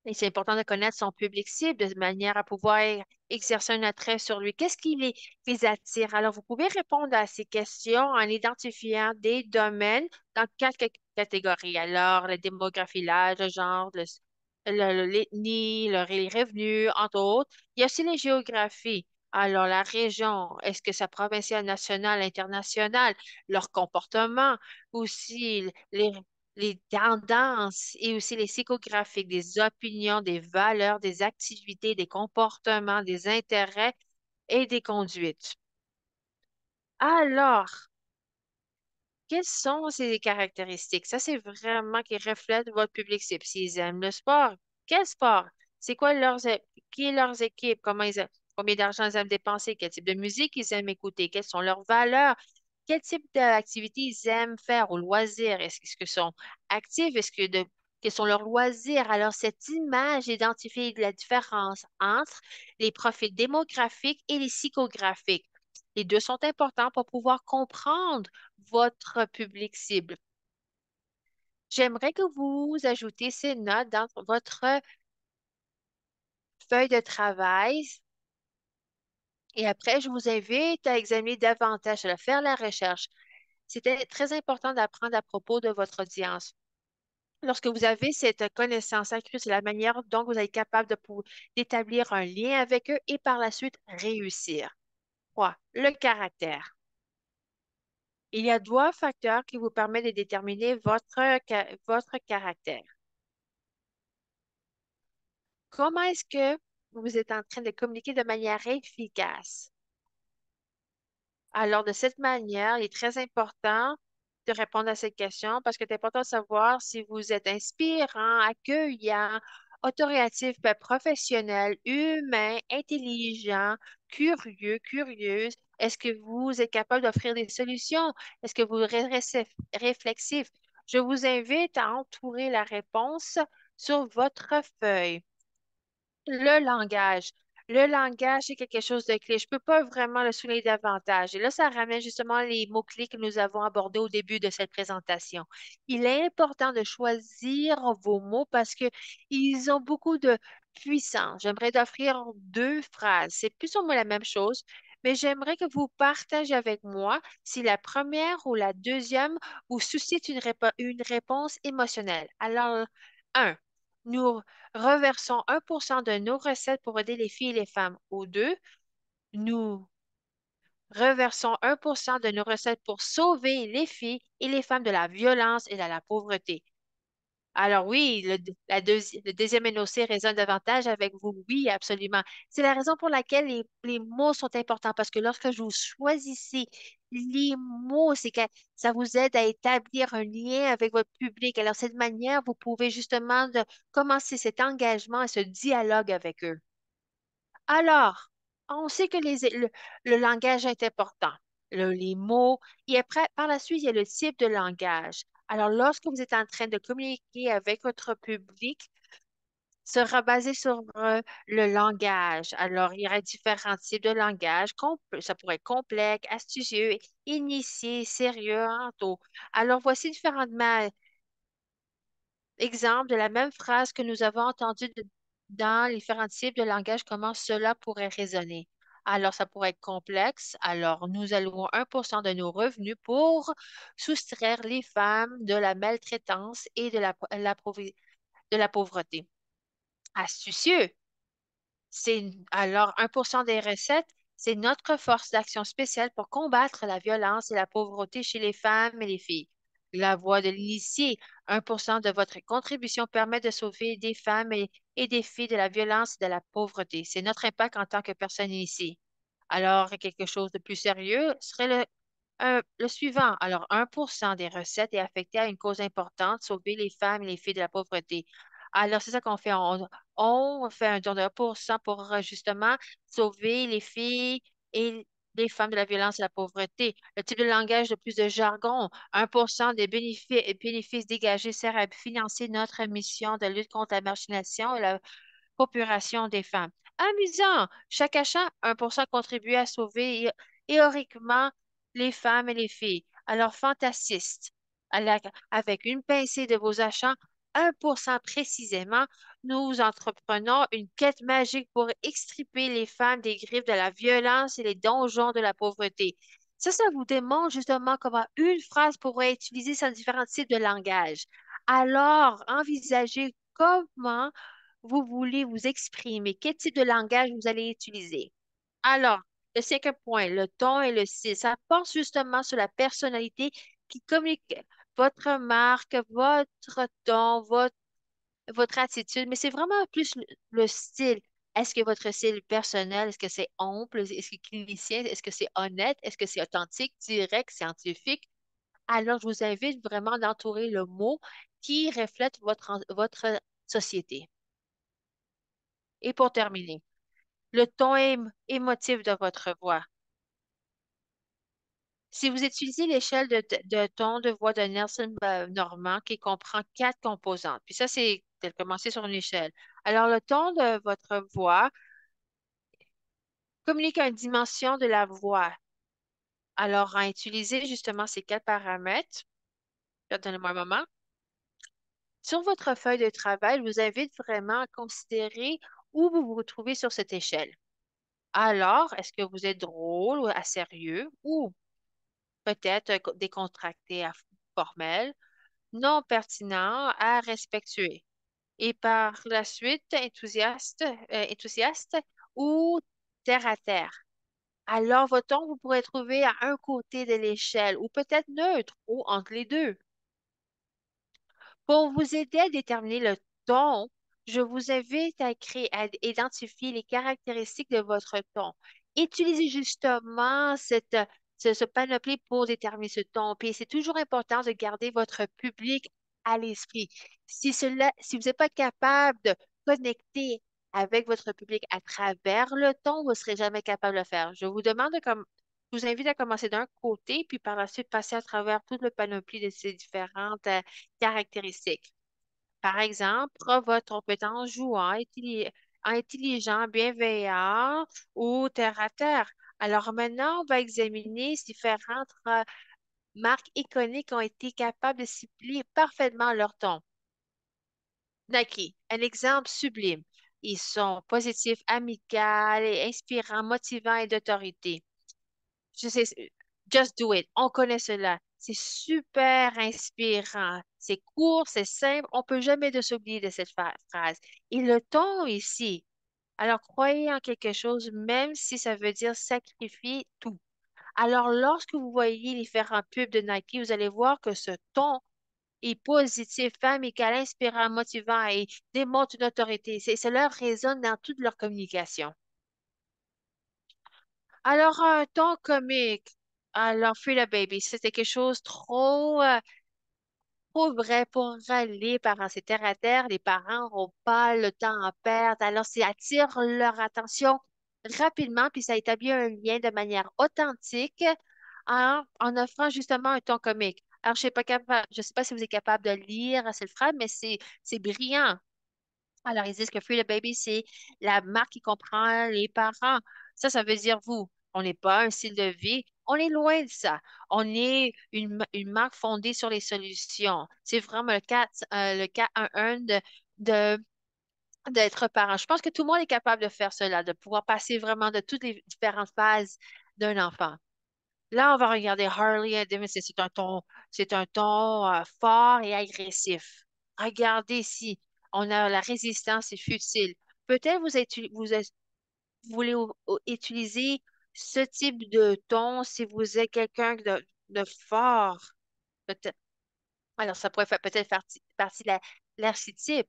et c'est important de connaître son public cible de manière à pouvoir exercer un attrait sur lui. Qu'est-ce qui les attire? Alors, vous pouvez répondre à ces questions en identifiant des domaines dans quatre catégories. Alors, la démographie, l'âge, le genre, l'ethnie, les revenus, entre autres. Il y a aussi les géographies. Alors, la région, est-ce que c'est provincial, national, international, leur comportement, aussi les tendances et aussi les psychographiques, des opinions, des valeurs, des activités, des comportements, des intérêts et des conduites. Alors, quelles sont ces caractéristiques? Ça, c'est vraiment qui reflète votre public cible. S'ils aiment le sport, quel sport? C'est quoi qui est leurs équipes? Combien d'argent ils aiment dépenser? Quel type de musique ils aiment écouter? Quelles sont leurs valeurs? Quel type d'activité ils aiment faire au loisir? Est-ce qu'ils sont actifs? Quels sont leurs loisirs? Alors, cette image identifie la différence entre les profils démographiques et les psychographiques. Les deux sont importants pour pouvoir comprendre votre public cible. J'aimerais que vous ajoutez ces notes dans votre feuille de travail et après, je vous invite à examiner davantage, à faire la recherche. C'était très important d'apprendre à propos de votre audience. Lorsque vous avez cette connaissance accrue, c'est la manière dont vous êtes capable d'établir un lien avec eux et par la suite réussir. 3. Le caractère. Il y a trois facteurs qui vous permettent de déterminer votre caractère. Comment est-ce que vous êtes en train de communiquer de manière efficace? Alors, de cette manière, il est très important de répondre à cette question parce que c'est important de savoir si vous êtes inspirant, accueillant, autoréactif, professionnel, humain, intelligent, curieux, curieuse. Est-ce que vous êtes capable d'offrir des solutions? Est-ce que vous êtes réflexif? Je vous invite à entourer la réponse sur votre feuille. Le langage. Le langage est quelque chose de clé. Je ne peux pas vraiment le souligner davantage. Et là, ça ramène justement les mots-clés que nous avons abordés au début de cette présentation. Il est important de choisir vos mots parce qu'ils ont beaucoup de puissance. J'aimerais d'offrir deux phrases. C'est plus ou moins la même chose, mais j'aimerais que vous partagez avec moi si la première ou la deuxième vous suscite une réponse émotionnelle. Alors, un, nous reversons 1% de nos recettes pour aider les filles et les femmes. Ou deux, nous reversons 1% de nos recettes pour sauver les filles et les femmes de la violence et de la pauvreté. Alors oui, le deuxième énoncé résonne davantage avec vous. Oui, absolument. C'est la raison pour laquelle les mots sont importants parce que lorsque vous choisissez les mots, c'est que ça vous aide à établir un lien avec votre public. Alors, de cette manière, vous pouvez justement commencer cet engagement et ce dialogue avec eux. Alors, on sait que le langage est important, les mots, et après, par la suite, il y a le type de langage. Alors, lorsque vous êtes en train de communiquer avec votre public, sera basé sur le langage. Alors, il y aura différents types de langage. Ça pourrait être complexe, astucieux, initié, sérieux, en tout. Alors, voici différentes exemple de la même phrase que nous avons entendue dans les différents types de langage, comment cela pourrait résonner. Alors, ça pourrait être complexe. Alors, nous allouons 1% de nos revenus pour soustraire les femmes de la maltraitance et de la pauvreté. Astucieux. Alors 1% des recettes, c'est notre force d'action spéciale pour combattre la violence et la pauvreté chez les femmes et les filles. La voix de l'initié, 1% de votre contribution permet de sauver des femmes et des filles de la violence et de la pauvreté. C'est notre impact en tant que personne initiée. Alors, quelque chose de plus sérieux serait le suivant. Alors, 1% des recettes est affecté à une cause importante, sauver les femmes et les filles de la pauvreté. Alors, c'est ça qu'on fait. On fait un don de 1% pour justement sauver les filles et les femmes de la violence et la pauvreté. Le type de langage de plus de jargon, 1% des bénéfices dégagés sert à financer notre mission de lutte contre la marginalisation et la population des femmes. Amusant! Chaque achat, 1% contribue à sauver héroïquement les femmes et les filles. Alors, fantassiste. Avec une pincée de vos achats, 1% précisément, nous entreprenons une quête magique pour extirper les femmes des griffes de la violence et les donjons de la pauvreté. Ça vous démontre justement comment une phrase pourrait être utilisée sur différents types de langage. Alors, envisagez comment vous voulez vous exprimer, quel type de langage vous allez utiliser. Alors, le cinquième point, le ton et le style, ça porte justement sur la personnalité qui communique votre marque, votre ton, votre attitude, mais c'est vraiment plus le style. Est-ce que votre style personnel, est-ce que c'est ample, est-ce que clinicien, est-ce que c'est honnête, est-ce que c'est authentique, direct, scientifique? Alors, je vous invite vraiment d'entourer le mot qui reflète votre société. Et pour terminer, le ton émotif de votre voix. Si vous utilisez l'échelle de ton de voix de Nelson Normand qui comprend quatre composantes, puis ça, c'est de commencer sur une échelle. Alors, le ton de votre voix communique une dimension de la voix. Alors, à utiliser justement ces quatre paramètres, donnez-moi un moment. Sur votre feuille de travail, je vous invite vraiment à considérer où vous vous trouvez sur cette échelle. Alors, est-ce que vous êtes drôle ou à sérieux ou peut-être décontracté à formel, non pertinent à respectueux. Et par la suite, enthousiaste ou terre à terre. Alors, votre ton, vous pourrez trouver à un côté de l'échelle ou peut-être neutre ou entre les deux. Pour vous aider à déterminer le ton, je vous invite à identifier les caractéristiques de votre ton. Utilisez justement ce panoplie pour déterminer ce ton. Puis c'est toujours important de garder votre public à l'esprit. Si vous n'êtes pas capable de connecter avec votre public à travers le ton, vous ne serez jamais capable de le faire. Je vous invite à commencer d'un côté, puis par la suite passer à travers tout le panoplie de ces différentes caractéristiques. Par exemple, votre compétence jouant, intelligent, bienveillant ou terre à terre. Alors maintenant, on va examiner si différentes marques iconiques ont été capables de cibler parfaitement leur ton. Nike, un exemple sublime. Ils sont positifs, amicaux, et inspirants, motivants et d'autorité. Je sais, just do it. On connaît cela. C'est super inspirant. C'est court, c'est simple. On peut jamais de s'oublier de cette phrase. Et le ton ici. Alors, croyez en quelque chose, même si ça veut dire sacrifier tout. Alors, lorsque vous voyez les différents pubs de Nike, vous allez voir que ce ton est positif, amical, inspirant, motivant et démontre une autorité. Cela résonne dans toute leur communication. Alors, un ton comique. Alors, Free the Baby, c'était quelque chose trop vrai pour râler, parents. C'est terre à terre. Les parents n'ont pas le temps à perdre. Alors, ça attire leur attention rapidement, puis ça établit un lien de manière authentique en offrant justement un ton comique. Alors, je sais pas si vous êtes capable de lire cette phrase, mais c'est brillant. Alors, ils disent que Free the Baby, c'est la marque qui comprend les parents. Ça veut dire vous. On n'est pas un style de vie. On est loin de ça. On est une marque fondée sur les solutions. C'est vraiment le cas 1 de, d'être parent. Je pense que tout le monde est capable de faire cela, de pouvoir passer vraiment de toutes les différentes phases d'un enfant. Là, on va regarder Harley and Davidson. C'est un ton fort et agressif. Regardez ici, on a la résistance est futile. Peut-être vous voulez utiliser ce type de ton si vous êtes quelqu'un de fort. Peut-être. Alors, ça pourrait faire peut-être partie de l'archétype.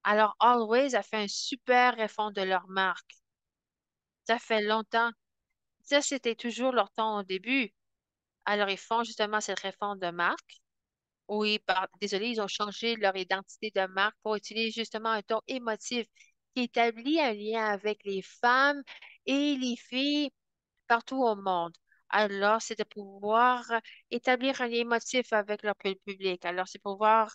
Alors, Always a fait un super refonte de leur marque. Ça fait longtemps. Ça, c'était toujours leur ton au début. Alors, ils font justement cette réforme de marque. Oui, désolé, ils ont changé leur identité de marque pour utiliser justement un ton émotif qui établit un lien avec les femmes et les filles partout au monde. Alors, c'est de pouvoir établir un lien émotif avec leur public. Alors, c'est pouvoir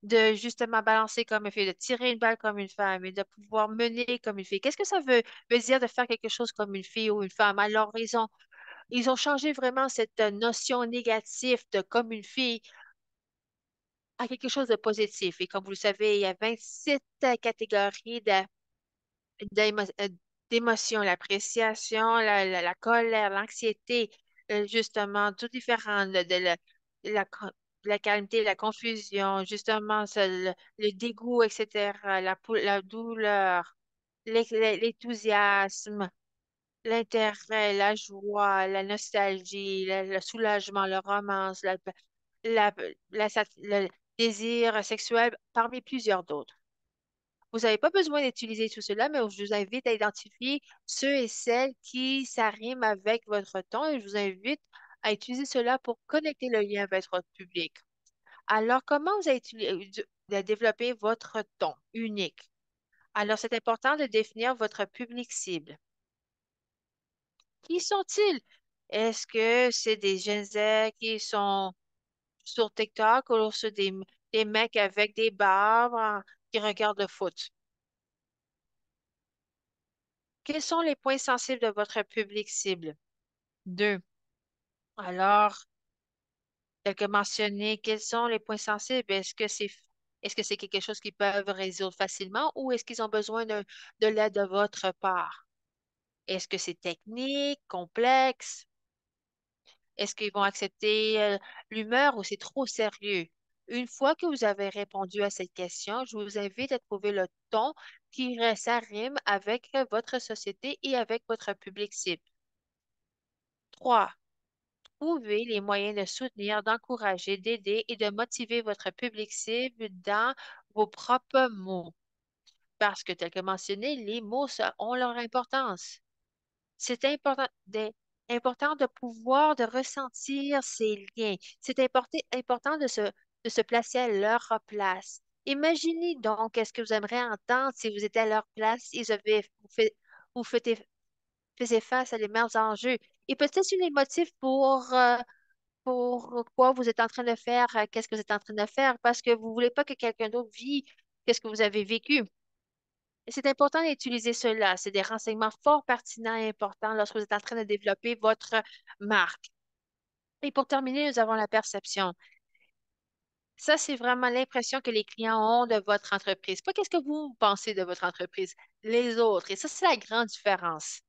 de justement balancer comme une fille, de tirer une balle comme une femme et de pouvoir mener comme une fille. Qu'est-ce que ça veut dire de faire quelque chose comme une fille ou une femme? Alors, ils ont changé vraiment cette notion négative de comme une fille à quelque chose de positif. Et comme vous le savez, il y a 27 catégories d'émo- euh, d'émotions, l'appréciation, la colère, l'anxiété, justement, tout différent la, co- la calmité, la confusion, justement, le dégoût, etc., la douleur, l'enthousiasme, l'intérêt, la joie, la nostalgie, le soulagement, le romance, la, le désir sexuel, parmi plusieurs d'autres. Vous n'avez pas besoin d'utiliser tout cela, mais je vous invite à identifier ceux et celles qui s'arriment avec votre ton et je vous invite à utiliser cela pour connecter le lien avec votre public. Alors, comment vous avez développé votre ton unique? Alors, c'est important de définir votre public cible. Qui sont-ils? Est-ce que c'est des Gen Z qui sont sur TikTok ou c'est des mecs avec des barbes qui regardent le foot? Quels sont les points sensibles de votre public cible? Deux. Alors, tel que mentionné, quels sont les points sensibles? Est-ce que c'est quelque chose qu'ils peuvent résoudre facilement ou est-ce qu'ils ont besoin de l'aide de votre part? Est-ce que c'est technique, complexe? Est-ce qu'ils vont accepter l'humeur ou c'est trop sérieux? Une fois que vous avez répondu à cette question, je vous invite à trouver le ton qui s'arrime avec votre société et avec votre public cible. Trois. Trouvez les moyens de soutenir, d'encourager, d'aider et de motiver votre public cible dans vos propres mots. Parce que, tel que mentionné, les mots ont leur importance. C'est important de pouvoir de ressentir ces liens. C'est important de se placer à leur place. Imaginez donc qu'est-ce que vous aimeriez entendre si vous étiez à leur place et vous faisiez face à les mêmes enjeux. Et peut-être une motifs pour quoi vous êtes en train de faire, qu'est-ce que vous êtes en train de faire, parce que vous ne voulez pas que quelqu'un d'autre vit qu'est-ce que vous avez vécu. Et c'est important d'utiliser cela. C'est des renseignements fort pertinents et importants lorsque vous êtes en train de développer votre marque. Et pour terminer, nous avons la perception. Ça, c'est vraiment l'impression que les clients ont de votre entreprise. Pas qu'est-ce que vous pensez de votre entreprise, les autres. Et ça, c'est la grande différence.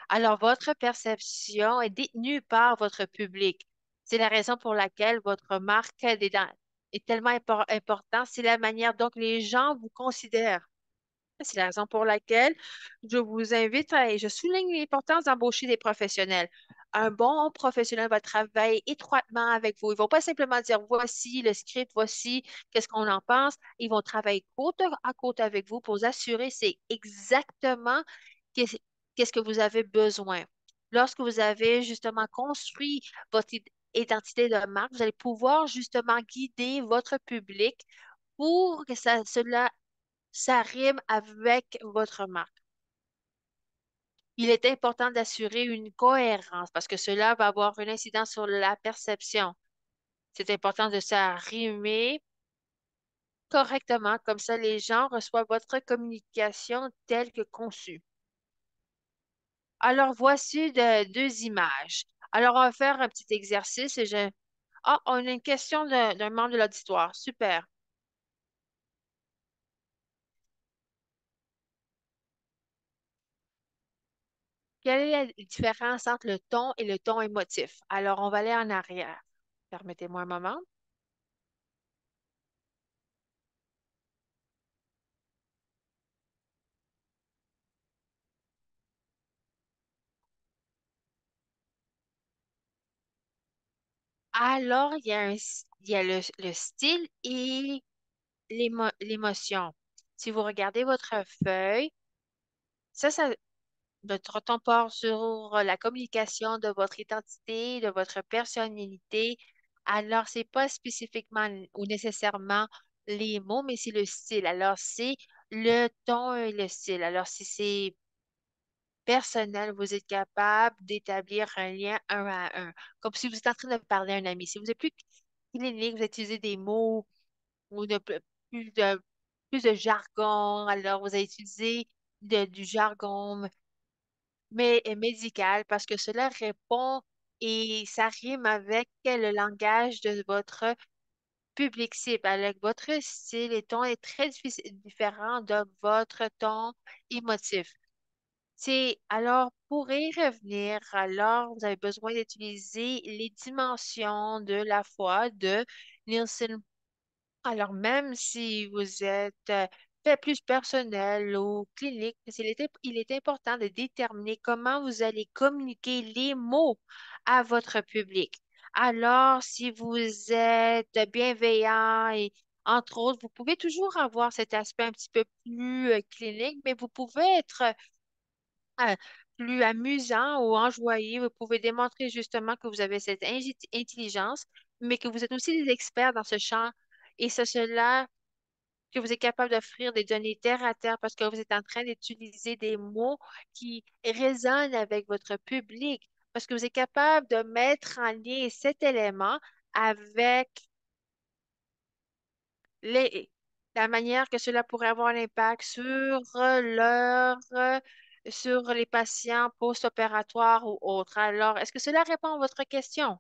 Alors, votre perception est détenue par votre public. C'est la raison pour laquelle votre marque est tellement importante. C'est la manière dont les gens vous considèrent. C'est la raison pour laquelle je vous invite et je souligne l'importance d'embaucher des professionnels. Un bon professionnel va travailler étroitement avec vous. Ils ne vont pas simplement dire voici le script, voici qu'est-ce qu'on en pense. Ils vont travailler côte à côte avec vous pour vous assurer c'est exactement qu'est- qu'est-ce que vous avez besoin. Lorsque vous avez justement construit votre identité de marque, vous allez pouvoir justement guider votre public pour que ça rime avec votre marque. Il est important d'assurer une cohérence parce que cela va avoir une incidence sur la perception. C'est important de s'arrimer correctement, comme ça les gens reçoivent votre communication telle que conçue. Alors, voici deux images. Alors, on va faire un petit exercice Ah, on a une question d'un membre de l'auditoire. Super. Quelle est la différence entre le ton et le ton émotif? Alors, on va aller en arrière. Permettez-moi un moment. Alors, il y a le style et l'émotion. Si vous regardez votre feuille, ça, notre temps porte sur la communication de votre identité, de votre personnalité. Alors, c'est pas spécifiquement ou nécessairement les mots, mais c'est le style. Alors, c'est le ton et le style. Alors, si c'est personnel, vous êtes capable d'établir un lien un à un, comme si vous êtes en train de parler à un ami. Si vous êtes plus clinique, vous utilisez des mots ou plus de, plus de jargon, alors vous allez utiliser du jargon mais médical parce que cela répond et ça rime avec le langage de votre public cible. Avec votre style et ton est très différent de votre ton émotif. C'est alors pour y revenir, alors vous avez besoin d'utiliser les dimensions de la foi de Nielsen. Alors même si vous êtes fait plus personnel ou clinique, il est important de déterminer comment vous allez communiquer les mots à votre public. Alors si vous êtes bienveillant et entre autres, vous pouvez toujours avoir cet aspect un petit peu plus clinique, mais vous pouvez être euh, plus amusant ou enjoyé. Vous pouvez démontrer justement que vous avez cette intelligence, mais que vous êtes aussi des experts dans ce champ. Et c'est cela que vous êtes capable d'offrir des données terre à terre parce que vous êtes en train d'utiliser des mots qui résonnent avec votre public, parce que vous êtes capable de mettre en lien cet élément avec les, la manière que cela pourrait avoir un impact sur sur les patients post-opératoires ou autres. Alors, est-ce que cela répond à votre question?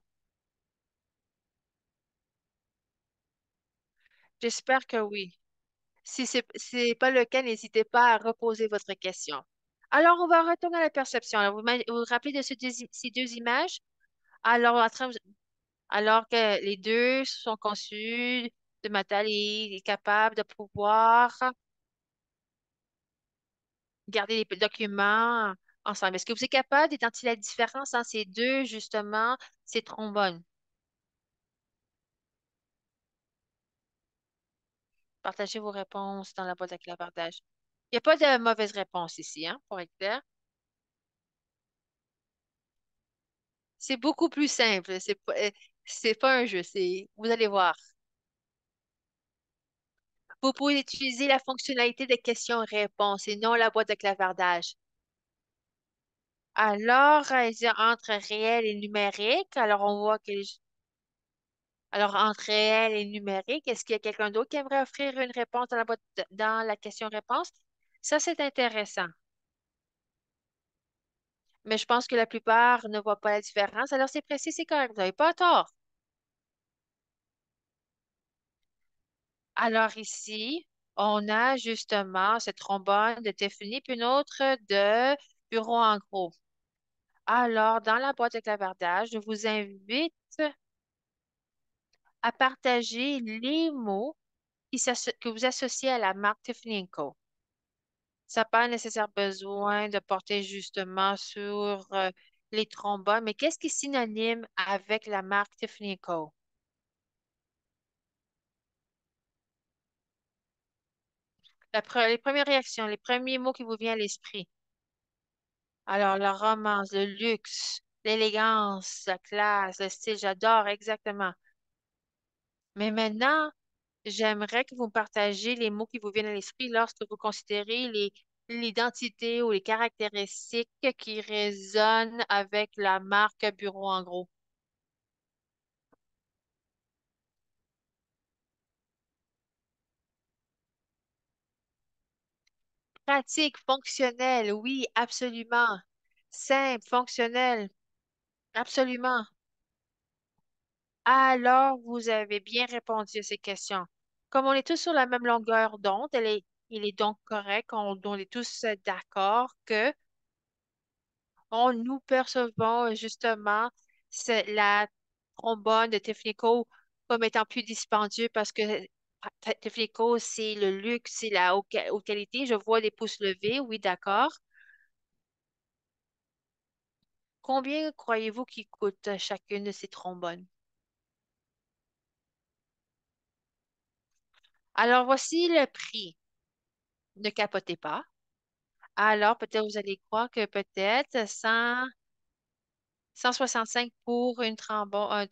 J'espère que oui. Si c'est pas le cas, n'hésitez pas à reposer votre question. Alors, on va retourner à la perception. Alors, vous vous rappelez de ces deux images? Alors, alors que les deux sont conçus de matériel est capable de pouvoir garder les documents ensemble. Est-ce que vous êtes capable d'identifier la différence entre ces deux, justement, ces trombones? Partagez vos réponses dans la boîte à clavardage. Il n'y a pas de mauvaise réponse ici, hein, pour être clair. C'est beaucoup plus simple. C'est pas un jeu. Vous allez voir. Vous pouvez utiliser la fonctionnalité de questions-réponses et non la boîte de clavardage. Alors, entre réel et numérique, alors on voit que alors, entre réel et numérique, est-ce qu'il y a quelqu'un d'autre qui aimerait offrir une réponse dans dans la question-réponse? Ça, c'est intéressant. Mais je pense que la plupart ne voient pas la différence. Alors, c'est précis, c'est correct. Vous n'avez pas tort. Alors, ici, on a justement ce trombone de Tiffany, puis une autre de bureau en gros. Alors, dans la boîte de clavardage, je vous invite à partager les mots que vous associez à la marque Tiffany Co. Ça n'a pas nécessairement besoin de porter justement sur les trombones, mais qu'est-ce qui est synonyme avec la marque Tiffany Co? Les premières réactions, les premiers mots qui vous viennent à l'esprit. Alors, la romance, le luxe, l'élégance, la classe, le style, j'adore exactement. Mais maintenant, j'aimerais que vous me partagiez les mots qui vous viennent à l'esprit lorsque vous considérez l'identité ou les caractéristiques qui résonnent avec la marque Bureau en gros. Pratique, fonctionnelle, oui, absolument. Simple, fonctionnel, absolument. Alors, vous avez bien répondu à ces questions. Comme on est tous sur la même longueur d'onde, il est donc correct, on est tous d'accord que nous percevons justement la trombone de Tefnico comme étant plus dispendieux parce que Tefnico, c'est le luxe, c'est la haute qualité. Je vois des pouces levés, oui, d'accord. Combien croyez-vous qu'il coûte chacune de ces trombones? Alors, voici le prix. Ne capotez pas. Alors, peut-être vous allez croire que peut-être 165 pour une trombone,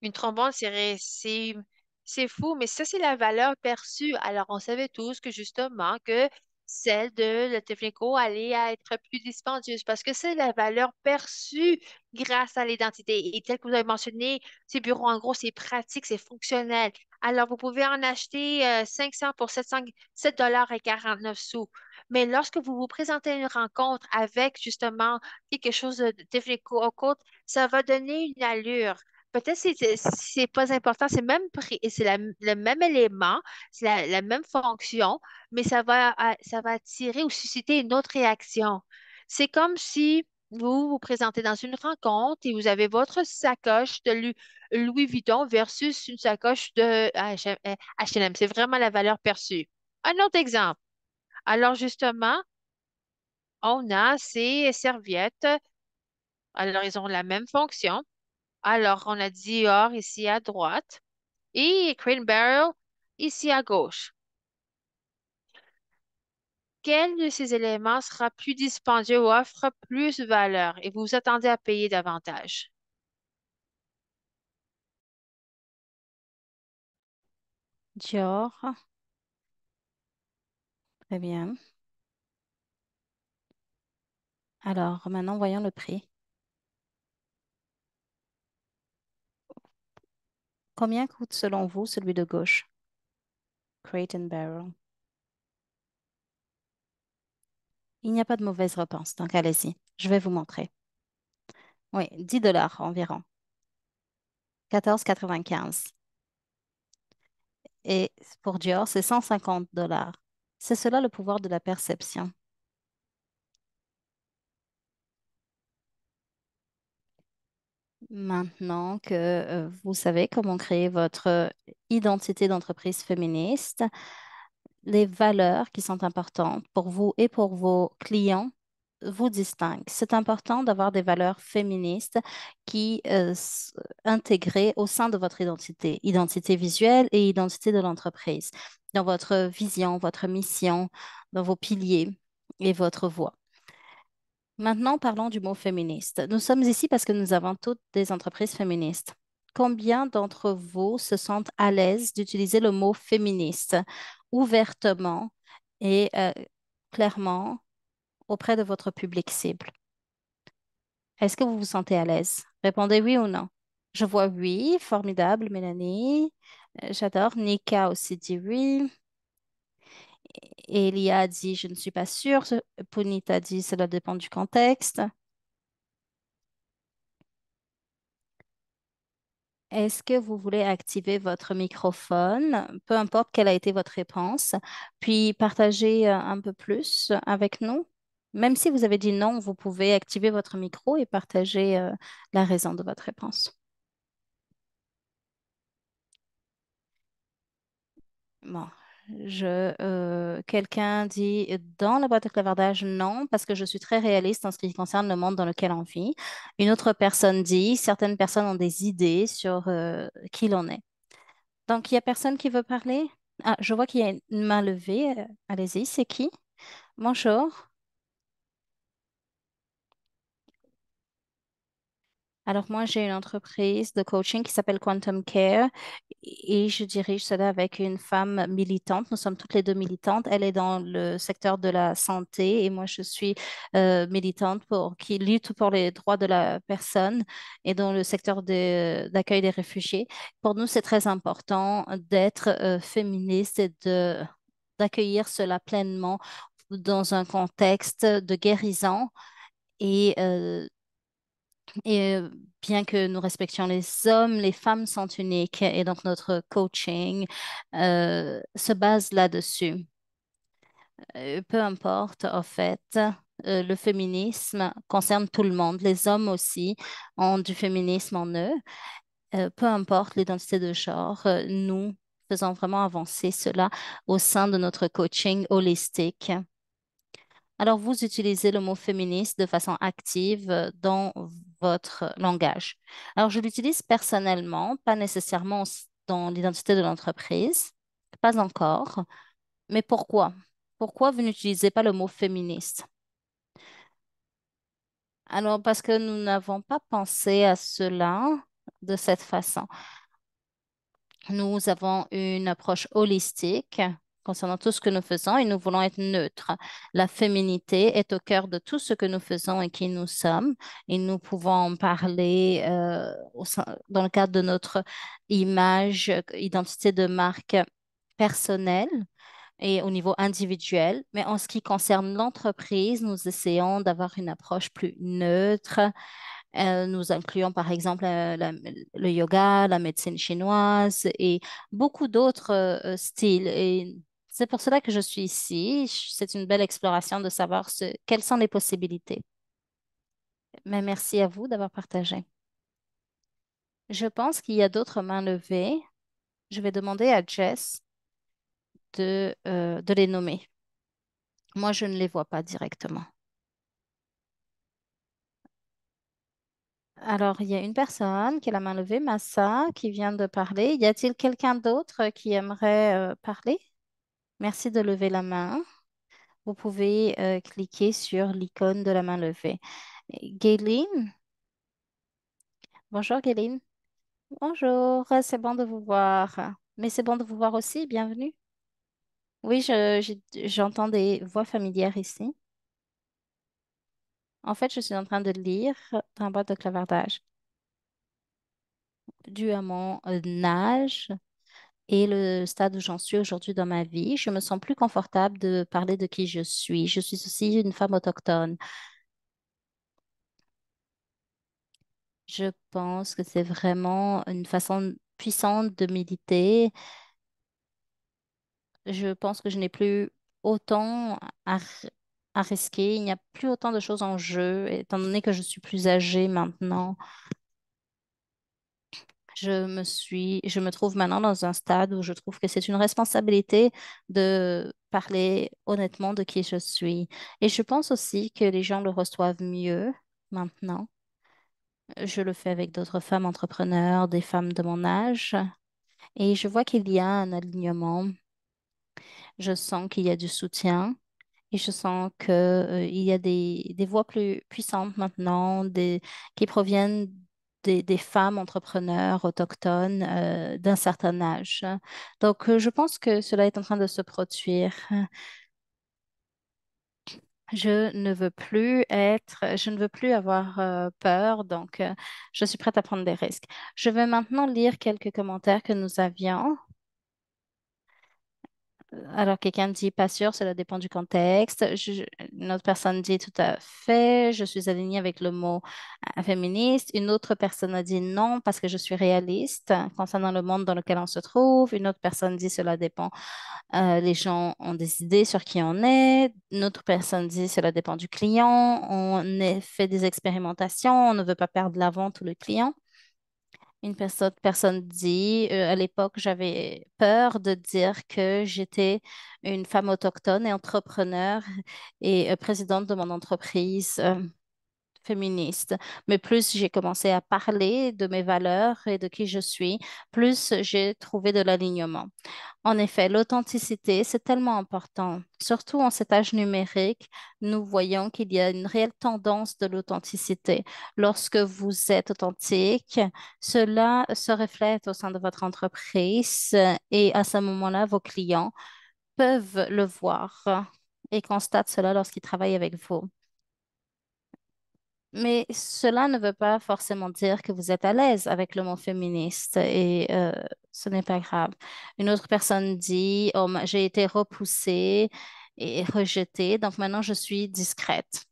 Une trombone, c'est fou, mais ça, c'est la valeur perçue. Alors, on savait tous que justement, que celle de le Teflenco allait être plus dispendieuse parce que c'est la valeur perçue grâce à l'identité. Et tel que vous avez mentionné, ces bureaux, en gros, c'est pratique, c'est fonctionnel. Alors, vous pouvez en acheter 500 pour 7 dollars et 49 sous. Mais lorsque vous vous présentez à une rencontre avec justement quelque chose de Teflenco ça va donner une allure. Peut-être que c'est pas important, c'est même prix, et c'est le même élément, c'est la même fonction, mais ça va attirer ou susciter une autre réaction. C'est comme si vous vous présentez dans une rencontre et vous avez votre sacoche de Louis Vuitton versus une sacoche de H&M. C'est vraiment la valeur perçue. Un autre exemple. Alors justement, on a ces serviettes. Alors, ils ont la même fonction. Alors, on a Dior ici à droite et Crane Barrel ici à gauche. Quel de ces éléments sera plus dispendieux ou offre plus de valeur et vous vous attendez à payer davantage? Dior, très bien. Alors, maintenant, voyons le prix. Combien coûte selon vous celui de gauche? Crate and Barrel. Il n'y a pas de mauvaise réponse, donc allez-y. Je vais vous montrer. Oui, 10 $ environ. 14,95. Et pour Dior, c'est 150 $. C'est cela le pouvoir de la perception. Maintenant que vous savez comment créer votre identité d'entreprise féministe, les valeurs qui sont importantes pour vous et pour vos clients vous distinguent. C'est important d'avoir des valeurs féministes qui intégrées au sein de votre identité, identité visuelle et identité de l'entreprise, dans votre vision, votre mission, dans vos piliers et votre voix. Maintenant, parlons du mot féministe. Nous sommes ici parce que nous avons toutes des entreprises féministes. Combien d'entre vous se sentent à l'aise d'utiliser le mot féministe ouvertement et clairement auprès de votre public cible? Est-ce que vous vous sentez à l'aise? Répondez oui ou non. Je vois oui, formidable, Mélanie. J'adore. Nika aussi dit oui. Elia a dit je ne suis pas sûre. Punita dit cela dépend du contexte. Est-ce que vous voulez activer votre microphone, peu importe quelle a été votre réponse, puis partager un peu plus avec nous? Même si vous avez dit non, vous pouvez activer votre micro et partager la raison de votre réponse. Bon, quelqu'un dit dans la boîte de clavardage, non, parce que je suis très réaliste en ce qui concerne le monde dans lequel on vit. Une autre personne dit, certaines personnes ont des idées sur qui l'on est. Donc, il n'y a personne qui veut parler? Ah, je vois qu'il y a une main levée. Allez-y, c'est qui? Bonjour. Alors moi, j'ai une entreprise de coaching qui s'appelle Quantum Care et je dirige cela avec une femme militante. Nous sommes toutes les deux militantes. Elle est dans le secteur de la santé et moi, je suis militante qui lutte pour les droits de la personne et dans le secteur d'accueil des réfugiés. Pour nous, c'est très important d'être féministe et d'accueillir cela pleinement dans un contexte de guérison. Et et bien que nous respections les hommes, les femmes sont uniques et donc notre coaching se base là-dessus. Peu importe, en fait, le féminisme concerne tout le monde. Les hommes aussi ont du féminisme en eux. Peu importe l'identité de genre, nous faisons vraiment avancer cela au sein de notre coaching holistique. Alors, vous utilisez le mot féministe de façon active dans votre langage. Alors, je l'utilise personnellement, pas nécessairement dans l'identité de l'entreprise, pas encore. Mais pourquoi? Pourquoi vous n'utilisez pas le mot féministe? Alors, parce que nous n'avons pas pensé à cela de cette façon. Nous avons une approche holistique concernant tout ce que nous faisons et nous voulons être neutres. La féminité est au cœur de tout ce que nous faisons et qui nous sommes. Et nous pouvons en parler dans le cadre de notre image, identité de marque personnelle et au niveau individuel. Mais en ce qui concerne l'entreprise, nous essayons d'avoir une approche plus neutre. Nous incluons par exemple le yoga, la médecine chinoise et beaucoup d'autres styles. Et c'est pour cela que je suis ici. C'est une belle exploration de savoir quelles sont les possibilités. Mais merci à vous d'avoir partagé. Je pense qu'il y a d'autres mains levées. Je vais demander à Jess de les nommer. Moi, je ne les vois pas directement. Alors, il y a une personne qui a la main levée, Massa, qui vient de parler. Y a-t-il quelqu'un d'autre qui aimerait parler? Merci de lever la main. Vous pouvez cliquer sur l'icône de la main levée. Gayline, bonjour Gayline. Bonjour, c'est bon de vous voir. Mais c'est bon de vous voir aussi, bienvenue. Oui, j'entends des voix familières ici. En fait, je suis en train de lire dans la boîte de clavardage. Dû à mon âge et le stade où j'en suis aujourd'hui dans ma vie, je me sens plus confortable de parler de qui je suis. Je suis aussi une femme autochtone. Je pense que c'est vraiment une façon puissante de militer. Je pense que je n'ai plus autant à risquer. Il n'y a plus autant de choses en jeu, étant donné que je suis plus âgée maintenant. Je me trouve maintenant dans un stade où je trouve que c'est une responsabilité de parler honnêtement de qui je suis. Et je pense aussi que les gens le reçoivent mieux maintenant. Je le fais avec d'autres femmes entrepreneurs, des femmes de mon âge. Et je vois qu'il y a un alignement. Je sens qu'il y a du soutien et je sens que, il y a des voix plus puissantes maintenant, qui proviennent des femmes entrepreneurs autochtones d'un certain âge. Donc, je pense que cela est en train de se produire. Je ne veux plus avoir peur, donc je suis prête à prendre des risques. Je vais maintenant lire quelques commentaires que nous avions. Alors, quelqu'un dit pas sûr, cela dépend du contexte. Une autre personne dit tout à fait, je suis alignée avec le mot féministe. Une autre personne a dit non parce que je suis réaliste concernant le monde dans lequel on se trouve. Une autre personne dit cela dépend. Les gens ont des idées sur qui on est. Une autre personne dit cela dépend du client. Fait des expérimentations. On ne veut pas perdre la vente ou le client. Personne dit, à l'époque, j'avais peur de dire que j'étais une femme autochtone et entrepreneur et présidente de mon entreprise féministe. Mais plus j'ai commencé à parler de mes valeurs et de qui je suis, plus j'ai trouvé de l'alignement. En effet, l'authenticité, c'est tellement important. Surtout en cet âge numérique, nous voyons qu'il y a une réelle tendance de l'authenticité. Lorsque vous êtes authentique, cela se reflète au sein de votre entreprise et à ce moment-là, vos clients peuvent le voir et constatent cela lorsqu'ils travaillent avec vous. Mais cela ne veut pas forcément dire que vous êtes à l'aise avec le mot féministe et ce n'est pas grave. Une autre personne dit, oh, j'ai été repoussée et rejetée, donc maintenant je suis discrète.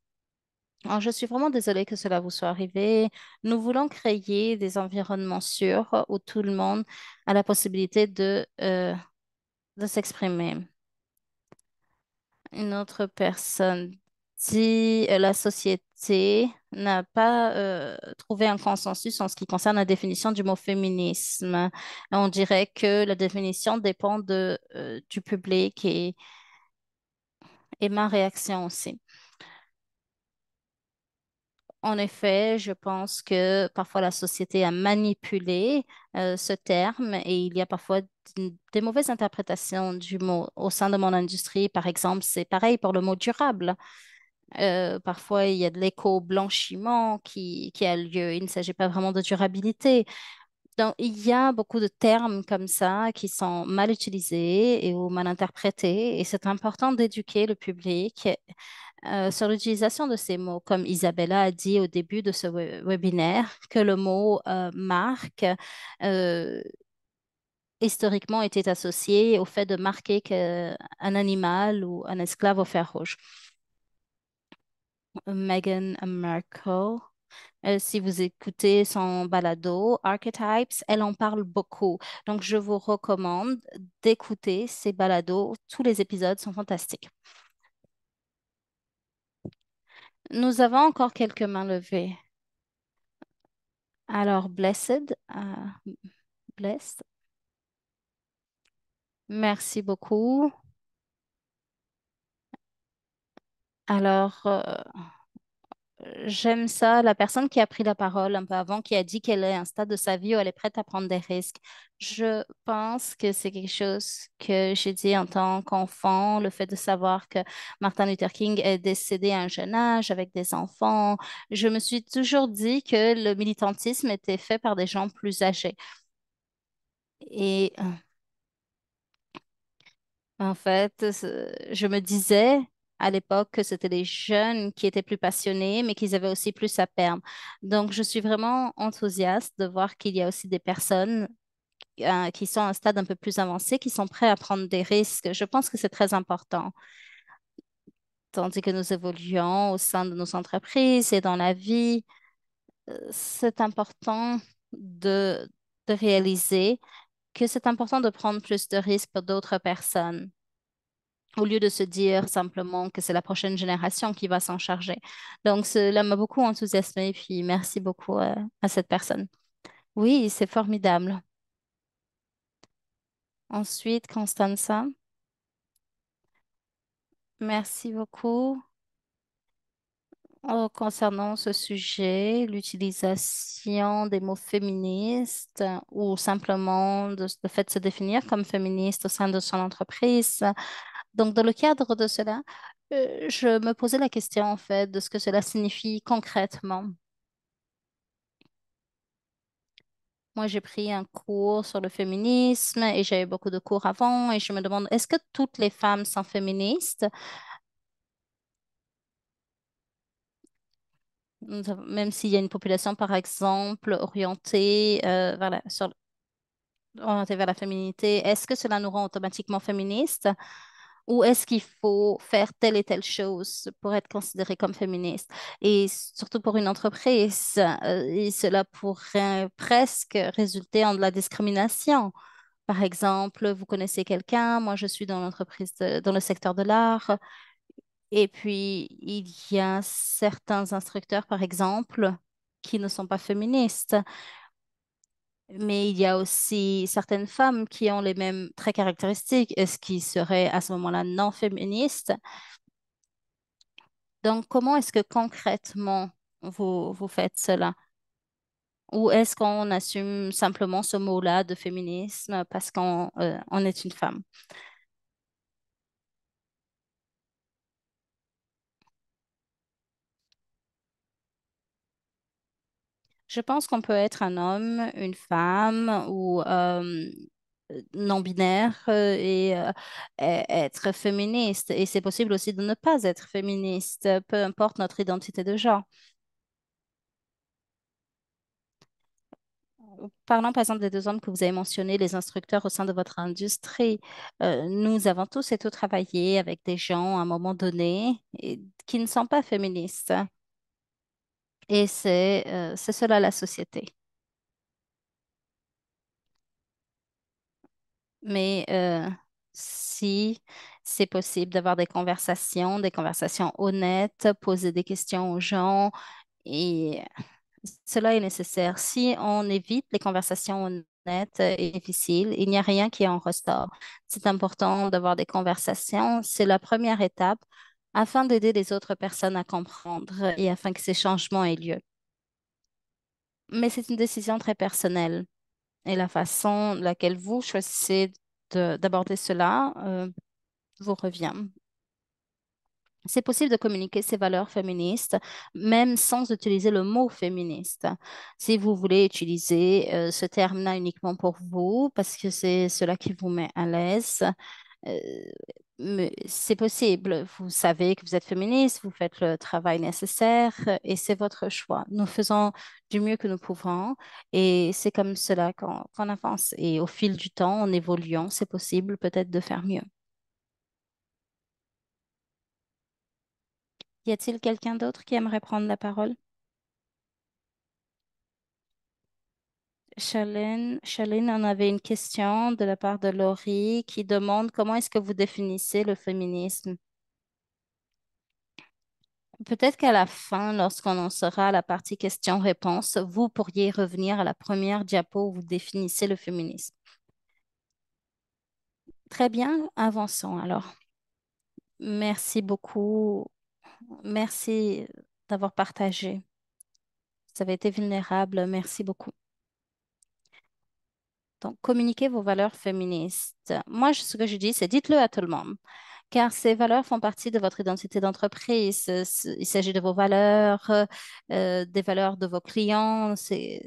Alors, je suis vraiment désolée que cela vous soit arrivé. Nous voulons créer des environnements sûrs où tout le monde a la possibilité de s'exprimer. Une autre personne dit la société n'a pas trouvé un consensus en ce qui concerne la définition du mot féminisme. On dirait que la définition dépend du public et ma réaction aussi. En effet, je pense que parfois la société a manipulé ce terme et il y a parfois des mauvaises interprétations du mot au sein de mon industrie. Par exemple, c'est pareil pour le mot durable. Parfois, il y a de l'éco-blanchiment qui a lieu. Il ne s'agit pas vraiment de durabilité. Donc, il y a beaucoup de termes comme ça qui sont mal utilisés et ou mal interprétés, et c'est important d'éduquer le public sur l'utilisation de ces mots, comme Isabella a dit au début de ce webinaire, que le mot marque euh, historiquement était associé au fait de marquer qu'un animal ou un esclave au fer rouge. Meghan Markle. Si vous écoutez son balado Archetypes, elle en parle beaucoup. Donc, je vous recommande d'écouter ses balados. Tous les épisodes sont fantastiques. Nous avons encore quelques mains levées. Alors, Blessed, merci beaucoup. Alors, j'aime ça, la personne qui a pris la parole un peu avant, qui a dit qu'elle est à un stade de sa vie où elle est prête à prendre des risques. Je pense que c'est quelque chose que j'ai dit en tant qu'enfant, le fait de savoir que Martin Luther King est décédé à un jeune âge avec des enfants. Je me suis toujours dit que le militantisme était fait par des gens plus âgés. Et en fait, je me disais à l'époque que c'était les jeunes qui étaient plus passionnés, mais qu'ils avaient aussi plus à perdre. Donc, je suis vraiment enthousiaste de voir qu'il y a aussi des personnes qui sont à un stade un peu plus avancé, qui sont prêts à prendre des risques. Je pense que c'est très important, tandis que nous évoluons au sein de nos entreprises et dans la vie. C'est important de, de réaliser que c'est important de prendre plus de risques pour d'autres personnes, au lieu de se dire simplement que c'est la prochaine génération qui va s'en charger. Donc, cela m'a beaucoup enthousiasmée, puis merci beaucoup à cette personne. Oui, c'est formidable. Ensuite, Constanza, merci beaucoup. Concernant ce sujet, l'utilisation des mots féministes ou simplement le fait de se définir comme féministe au sein de son entreprise. Donc, dans le cadre de cela, je me posais la question en fait de ce que cela signifie concrètement. Moi, j'ai pris un cours sur le féminisme et j'avais beaucoup de cours avant et je me demande, est-ce que toutes les femmes sont féministes? Même s'il y a une population, par exemple, orientée vers la féminité, est-ce que cela nous rend automatiquement féministes? Ou est-ce qu'il faut faire telle et telle chose pour être considéré comme féministe? Et surtout pour une entreprise, et cela pourrait presque résulter en de la discrimination. Par exemple, vous connaissez quelqu'un, moi je suis dans l'entreprise, dans le secteur de l'art, et puis il y a certains instructeurs, par exemple, qui ne sont pas féministes, mais il y a aussi certaines femmes qui ont les mêmes traits caractéristiques, est-ce qui seraient à ce moment-là non féministes? Donc, comment est-ce que concrètement vous faites cela? Ou est-ce qu'on assume simplement ce mot-là de féminisme parce qu'on est une femme? Je pense qu'on peut être un homme, une femme ou non-binaire être féministe. Et c'est possible aussi de ne pas être féministe, peu importe notre identité de genre. Parlons par exemple des deux hommes que vous avez mentionnés, les instructeurs au sein de votre industrie. Nous avons tous et toutes travaillé avec des gens à un moment donné qui ne sont pas féministes. Et c'est cela la société. Mais si c'est possible d'avoir des conversations honnêtes, poser des questions aux gens, et cela est nécessaire. Si on évite les conversations honnêtes et difficiles, il n'y a rien qui en ressort. C'est important d'avoir des conversations. C'est la première étape afin d'aider les autres personnes à comprendre et afin que ces changements aient lieu. Mais c'est une décision très personnelle et la façon laquelle vous choisissez d'aborder cela vous revient. C'est possible de communiquer ces valeurs féministes, même sans utiliser le mot féministe. Si vous voulez utiliser ce terme-là uniquement pour vous, parce que c'est cela qui vous met à l'aise, euh, mais c'est possible. Vous savez que vous êtes féministe, vous faites le travail nécessaire et c'est votre choix. Nous faisons du mieux que nous pouvons et c'est comme cela qu'on avance. Et au fil du temps, en évoluant, c'est possible peut-être de faire mieux. Y a-t-il quelqu'un d'autre qui aimerait prendre la parole? Charlene, on avait une question de la part de Laurie qui demande comment est-ce que vous définissez le féminisme? Peut-être qu'à la fin, lorsqu'on en sera à la partie questions-réponses, vous pourriez revenir à la première diapo où vous définissez le féminisme. Très bien, avançons alors. Merci beaucoup. Merci d'avoir partagé. Vous avez été vulnérable. Merci beaucoup. Donc, communiquez vos valeurs féministes. Moi, ce que je dis, c'est dites-le à tout le monde, car ces valeurs font partie de votre identité d'entreprise. Il s'agit de vos valeurs, des valeurs de vos clients, c'est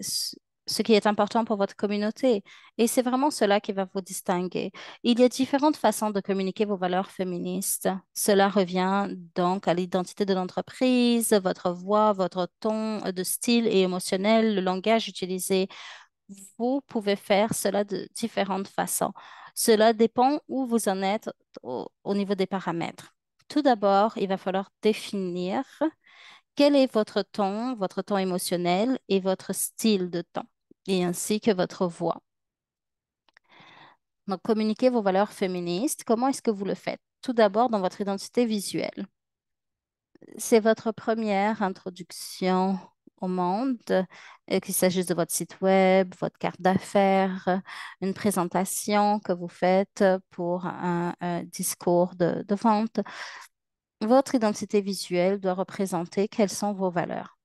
ce qui est important pour votre communauté. Et c'est vraiment cela qui va vous distinguer. Il y a différentes façons de communiquer vos valeurs féministes. Cela revient donc à l'identité de l'entreprise, votre voix, votre ton de style et émotionnel, le langage utilisé. Vous pouvez faire cela de différentes façons. Cela dépend où vous en êtes au niveau des paramètres. Tout d'abord, il va falloir définir quel est votre ton émotionnel et votre style de ton, et ainsi que votre voix. Donc, communiquez vos valeurs féministes. Comment est-ce que vous le faites? Tout d'abord, dans votre identité visuelle. C'est votre première introduction au monde, qu'il s'agisse de votre site web, votre carte d'affaires, une présentation que vous faites pour un discours de vente. Votre identité visuelle doit représenter quelles sont vos valeurs.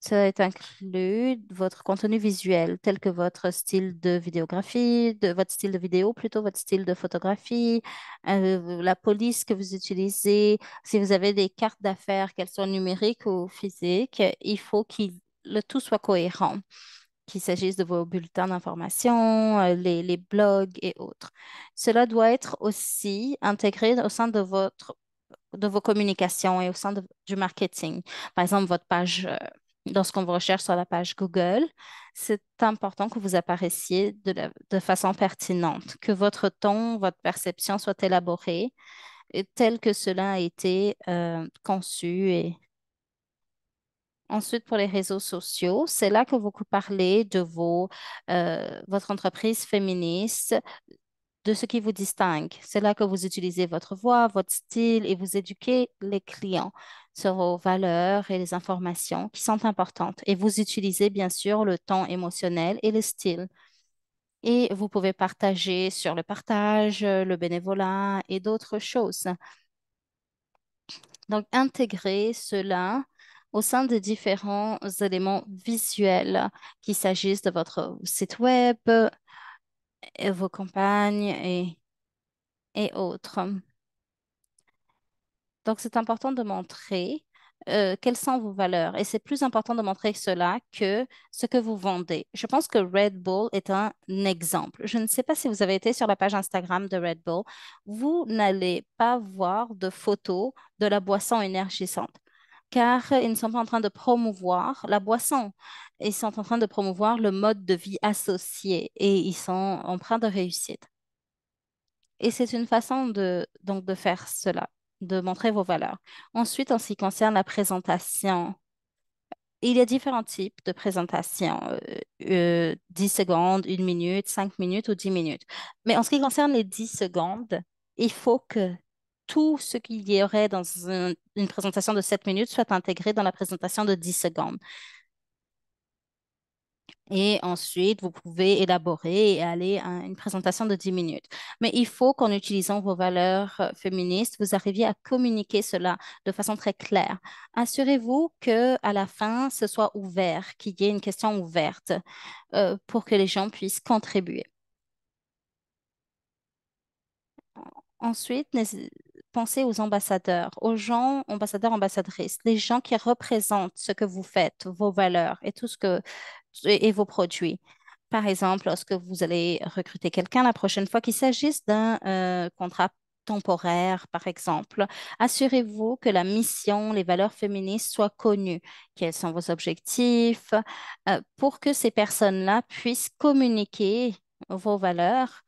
Ça est inclus votre contenu visuel, tel que votre style de vidéographie, votre style de vidéo, plutôt votre style de photographie, la police que vous utilisez. Si vous avez des cartes d'affaires, qu'elles soient numériques ou physiques, il faut que le tout soit cohérent, qu'il s'agisse de vos bulletins d'information, les blogs et autres. Cela doit être aussi intégré au sein de vos communications et au sein du marketing. Par exemple, votre page, lorsqu'on vous recherche sur la page Google, c'est important que vous apparaissiez de façon pertinente, que votre ton, votre perception soit élaborée et tel que cela a été conçu. Et ensuite, pour les réseaux sociaux, c'est là que vous parlez de votre entreprise féministe, de ce qui vous distingue. C'est là que vous utilisez votre voix, votre style et vous éduquez les clients sur vos valeurs et les informations qui sont importantes. Et vous utilisez bien sûr le ton émotionnel et le style. Et vous pouvez partager sur le partage, le bénévolat et d'autres choses. Donc, intégrer cela au sein de différents éléments visuels, qu'il s'agisse de votre site web, et vos campagnes et autres. Donc, c'est important de montrer quelles sont vos valeurs. Et c'est plus important de montrer cela que ce que vous vendez. Je pense que Red Bull est un exemple. Je ne sais pas si vous avez été sur la page Instagram de Red Bull. Vous n'allez pas voir de photos de la boisson énergisante. Car ils ne sont pas en train de promouvoir la boisson. Ils sont en train de promouvoir le mode de vie associé et ils sont empreints de réussite. Et c'est une façon donc de faire cela, de montrer vos valeurs. Ensuite, en ce qui concerne la présentation, il y a différents types de présentation, 10 secondes, 1 minute, 5 minutes ou 10 minutes. Mais en ce qui concerne les 10 secondes, il faut que tout ce qu'il y aurait dans une présentation de 7 minutes soit intégré dans la présentation de 10 secondes. Et ensuite, vous pouvez élaborer et aller à une présentation de 10 minutes. Mais il faut qu'en utilisant vos valeurs féministes, vous arriviez à communiquer cela de façon très claire. Assurez-vous que à la fin, ce soit ouvert, qu'il y ait une question ouverte pour que les gens puissent contribuer. Ensuite, pensez aux ambassadeurs, aux gens, ambassadeurs, ambassadrices, les gens qui représentent ce que vous faites, vos valeurs et tout ce que et vos produits. Par exemple, lorsque vous allez recruter quelqu'un la prochaine fois, qu'il s'agisse d'un contrat temporaire, par exemple, assurez-vous que la mission, les valeurs féministes soient connues. Quels sont vos objectifs pour que ces personnes-là puissent communiquer vos valeurs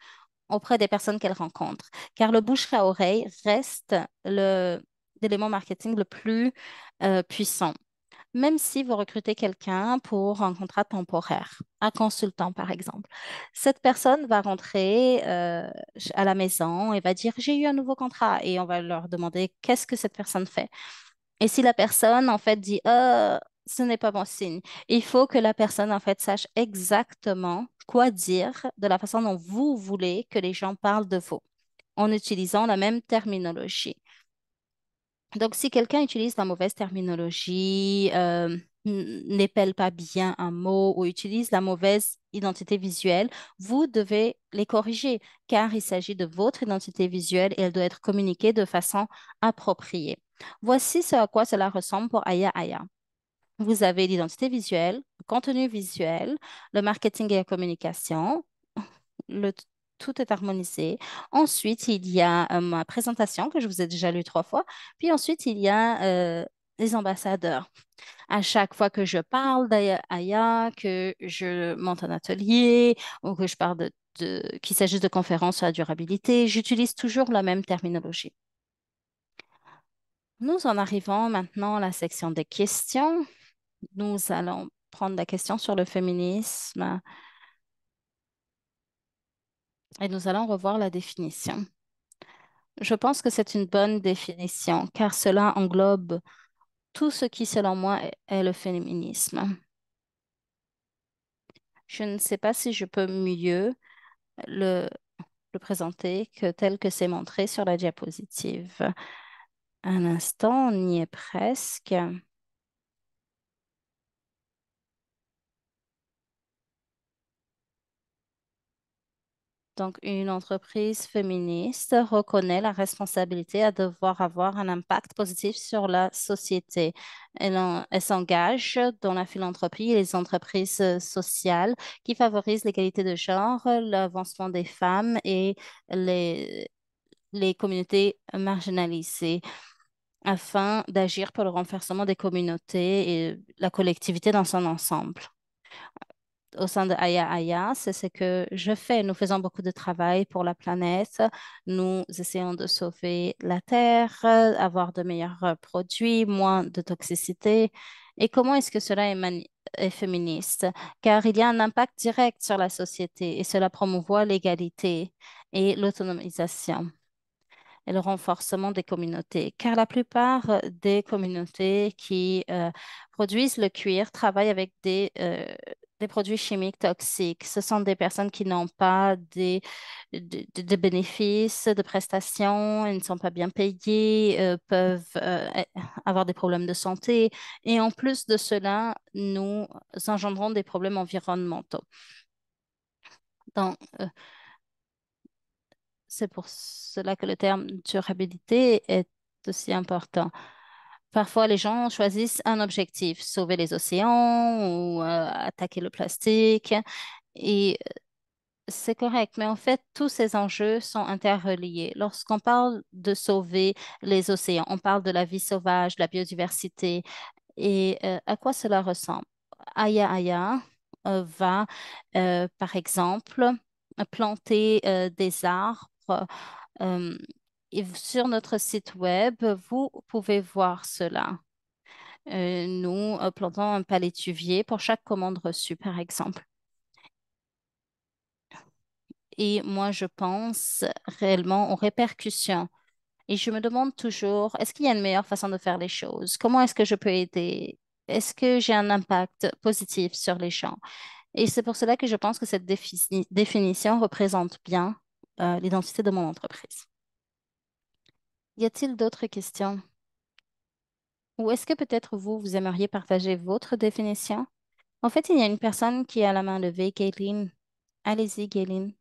auprès des personnes qu'elles rencontrent. Car le bouche à oreille reste l'élément marketing le plus puissant. Même si vous recrutez quelqu'un pour un contrat temporaire, un consultant par exemple, cette personne va rentrer à la maison et va dire, j'ai eu un nouveau contrat et on va leur demander qu'est-ce que cette personne fait. Et si la personne en fait dit, ce n'est pas bon signe, il faut que la personne en fait sache exactement quoi dire de la façon dont vous voulez que les gens parlent de vous en utilisant la même terminologie. Donc, si quelqu'un utilise la mauvaise terminologie, n'épelle pas bien un mot ou utilise la mauvaise identité visuelle, vous devez les corriger car il s'agit de votre identité visuelle et elle doit être communiquée de façon appropriée. Voici ce à quoi cela ressemble pour Aya Aya. Vous avez l'identité visuelle, le contenu visuel, le marketing et la communication, le, tout est harmonisé. Ensuite, il y a ma présentation que je vous ai déjà lue 3 fois. Puis ensuite, il y a les ambassadeurs. À chaque fois que je parle d'Aya, que je monte un atelier ou que je parle qu'il s'agisse de conférences sur la durabilité, j'utilise toujours la même terminologie. Nous en arrivons maintenant à la section des questions. Nous allons prendre la question sur le féminisme et nous allons revoir la définition. Je pense que c'est une bonne définition, car cela englobe tout ce qui, selon moi, est le féminisme. Je ne sais pas si je peux mieux le, le présenter que tel que c'est montré sur la diapositive. Un instant, on y est presque. Donc, une entreprise féministe reconnaît la responsabilité à devoir avoir un impact positif sur la société. Elle s'engage dans la philanthropie et les entreprises sociales qui favorisent l'égalité de genre, l'avancement des femmes et les, les communautés marginalisées afin d'agir pour le renforcement des communautés et la collectivité dans son ensemble au sein de Aya Aya, c'est ce que je fais. Nous faisons beaucoup de travail pour la planète. Nous essayons de sauver la Terre, avoir de meilleurs produits, moins de toxicité. Et comment est-ce que cela est féministe? Car il y a un impact direct sur la société et cela promouvoit l'égalité et l'autonomisation et le renforcement des communautés, car la plupart des communautés qui produisent le cuir travaillent avec des produits chimiques toxiques. Ce sont des personnes qui n'ont pas de bénéfices, de prestations, elles ne sont pas bien payées, peuvent avoir des problèmes de santé. Et en plus de cela, nous engendrons des problèmes environnementaux. Donc, c'est pour cela que le terme durabilité est aussi important. Parfois, les gens choisissent un objectif, sauver les océans ou attaquer le plastique. Et c'est correct, mais en fait, tous ces enjeux sont interreliés. Lorsqu'on parle de sauver les océans, on parle de la vie sauvage, de la biodiversité. Et à quoi cela ressemble? Aya Aya va, par exemple, planter des arbres. euh, et sur notre site web, vous pouvez voir cela. Nous plantons un palétuvier pour chaque commande reçue, par exemple. Et moi, je pense réellement aux répercussions. Et je me demande toujours, est-ce qu'il y a une meilleure façon de faire les choses? Comment est-ce que je peux aider? Est-ce que j'ai un impact positif sur les gens? Et c'est pour cela que je pense que cette définition représente bien l'identité de mon entreprise. Y a-t-il d'autres questions? Ou est-ce que peut-être vous, vous aimeriez partager votre définition? En fait, il y a une personne qui a la main levée, Gayline. Allez-y, Gayline.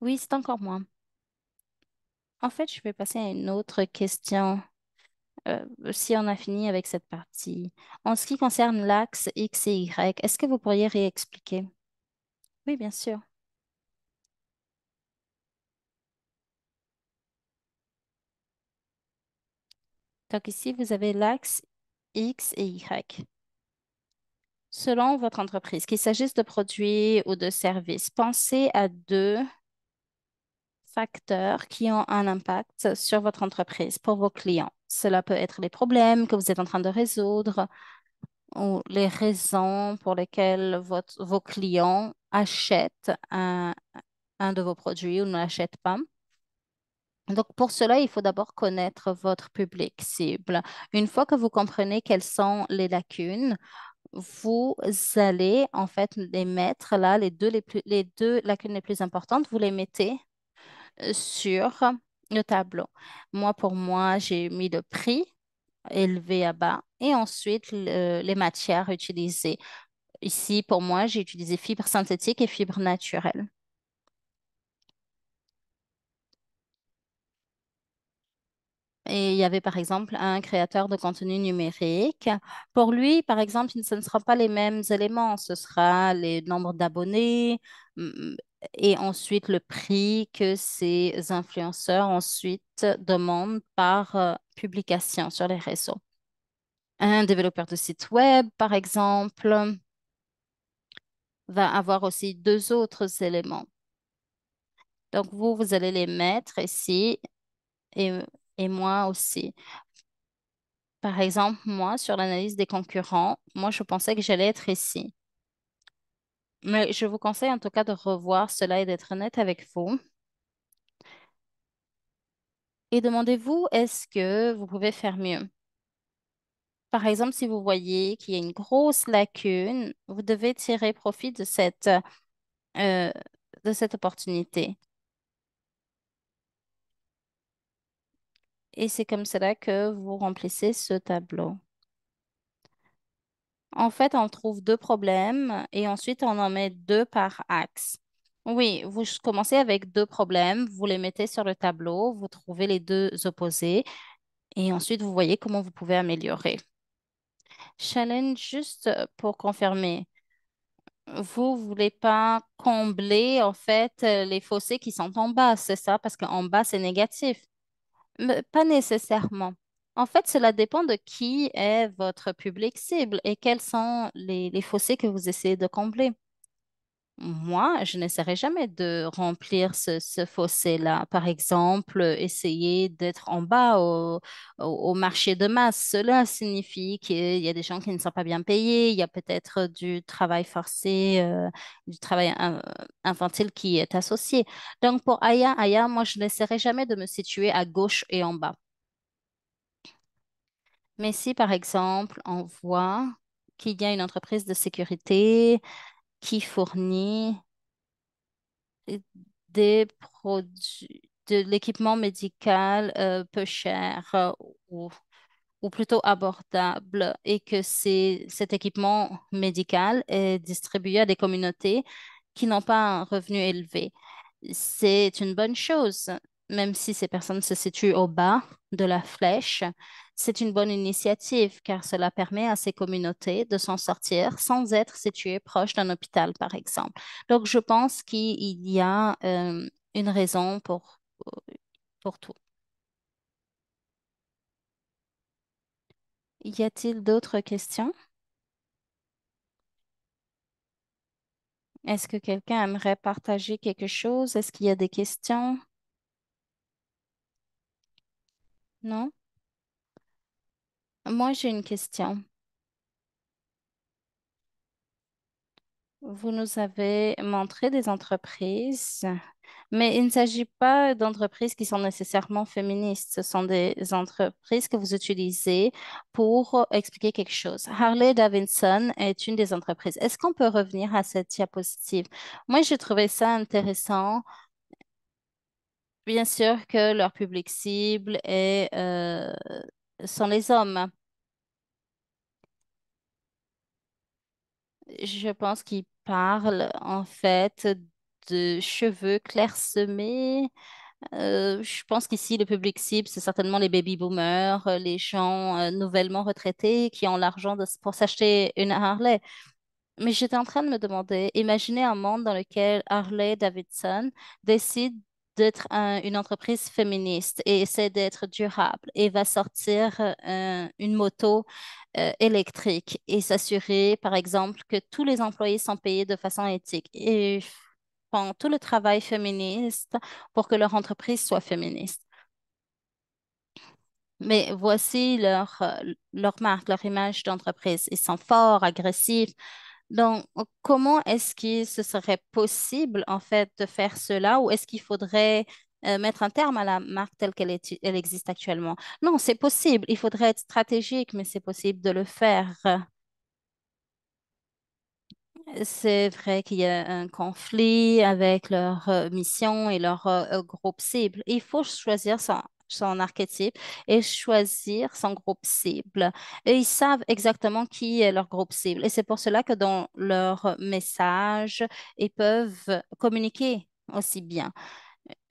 Oui, c'est encore moi. En fait, je vais passer à une autre question, si on a fini avec cette partie. En ce qui concerne l'axe X et Y, est-ce que vous pourriez réexpliquer? Oui, bien sûr. Donc ici, vous avez l'axe X et Y. Selon votre entreprise, qu'il s'agisse de produits ou de services, pensez à deux facteurs qui ont un impact sur votre entreprise pour vos clients. Cela peut être les problèmes que vous êtes en train de résoudre ou les raisons pour lesquelles vos clients achètent un de vos produits ou ne l'achètent pas. Donc, pour cela, il faut d'abord connaître votre public cible. Une fois que vous comprenez quelles sont les lacunes, vous allez en fait les mettre là, les deux lacunes les plus importantes, vous les mettez sur le tableau. Moi, pour moi, j'ai mis le prix élevé à bas et ensuite les matières utilisées. Ici, pour moi, j'ai utilisé fibres synthétiques et fibres naturelles. Et il y avait par exemple un créateur de contenu numérique. Pour lui, par exemple, ce ne sera pas les mêmes éléments. Ce sera les nombres d'abonnés et ensuite le prix que ces influenceurs ensuite demandent par publication sur les réseaux. Un développeur de site web, par exemple, va avoir aussi deux autres éléments. Donc, vous allez les mettre ici et, et moi aussi. Par exemple, moi, sur l'analyse des concurrents, moi, je pensais que j'allais être ici. Mais je vous conseille en tout cas de revoir cela et d'être honnête avec vous. Et demandez-vous, est-ce que vous pouvez faire mieux? Par exemple, si vous voyez qu'il y a une grosse lacune, vous devez tirer profit euh, de cette opportunité. Et c'est comme cela que vous remplissez ce tableau. En fait, on trouve deux problèmes et ensuite on en met deux par axe. Oui, vous commencez avec deux problèmes, vous les mettez sur le tableau, vous trouvez les deux opposés et ensuite vous voyez comment vous pouvez améliorer. Challenge, juste pour confirmer, vous voulez pas combler en fait les fossés qui sont en bas, c'est ça? Parce qu'en bas, c'est négatif. Mais pas nécessairement. En fait, cela dépend de qui est votre public cible et quels sont les fossés que vous essayez de combler. Moi, je n'essaierai jamais de remplir ce fossé-là. Par exemple, essayer d'être en bas au marché de masse. Cela signifie qu'il y a des gens qui ne sont pas bien payés, il y a peut-être du travail forcé, du travail infantile qui est associé. Donc, pour Aya, moi, je n'essaierai jamais de me situer à gauche et en bas. Mais si, par exemple, on voit qu'il y a une entreprise de sécurité qui fournit des produits, de l'équipement médical peu cher ou plutôt abordable et que cet équipement médical est distribué à des communautés qui n'ont pas un revenu élevé. C'est une bonne chose, même si ces personnes se situent au bas de la flèche. C'est une bonne initiative car cela permet à ces communautés de s'en sortir sans être situées proches d'un hôpital, par exemple. Donc, je pense qu'il y a une raison pour tout. Y a-t-il d'autres questions? Est-ce que quelqu'un aimerait partager quelque chose? Est-ce qu'il y a des questions? Non? Moi, j'ai une question. Vous nous avez montré des entreprises, mais il ne s'agit pas d'entreprises qui sont nécessairement féministes. Ce sont des entreprises que vous utilisez pour expliquer quelque chose. Harley Davidson est une des entreprises. Est-ce qu'on peut revenir à cette diapositive? Moi, j'ai trouvé ça intéressant. Bien sûr que leur public cible sont les hommes. Je pense qu'ils parlent en fait de cheveux clairsemés, Je pense qu'ici, le public cible, c'est certainement les baby boomers, les gens nouvellement retraités qui ont l'argent pour s'acheter une Harley. Mais j'étais en train de me demander, imaginez un monde dans lequel Harley-Davidson décide d'être une entreprise féministe et essaie d'être durable et va sortir une moto électrique et s'assurer, par exemple, que tous les employés sont payés de façon éthique et font tout le travail féministe pour que leur entreprise soit féministe. Mais voici leur marque, leur image d'entreprise. Ils sont forts, agressifs. Donc, comment est-ce qu'il ce serait possible, en fait, de faire cela ou est-ce qu'il faudrait mettre un terme à la marque telle elle existe actuellement? Non, c'est possible. Il faudrait être stratégique, mais c'est possible de le faire. C'est vrai qu'il y a un conflit avec leur mission et leur groupe cible. Il faut choisir son archétype et choisir son groupe cible. Et ils savent exactement qui est leur groupe cible. Et c'est pour cela que dans leur message, ils peuvent communiquer aussi bien.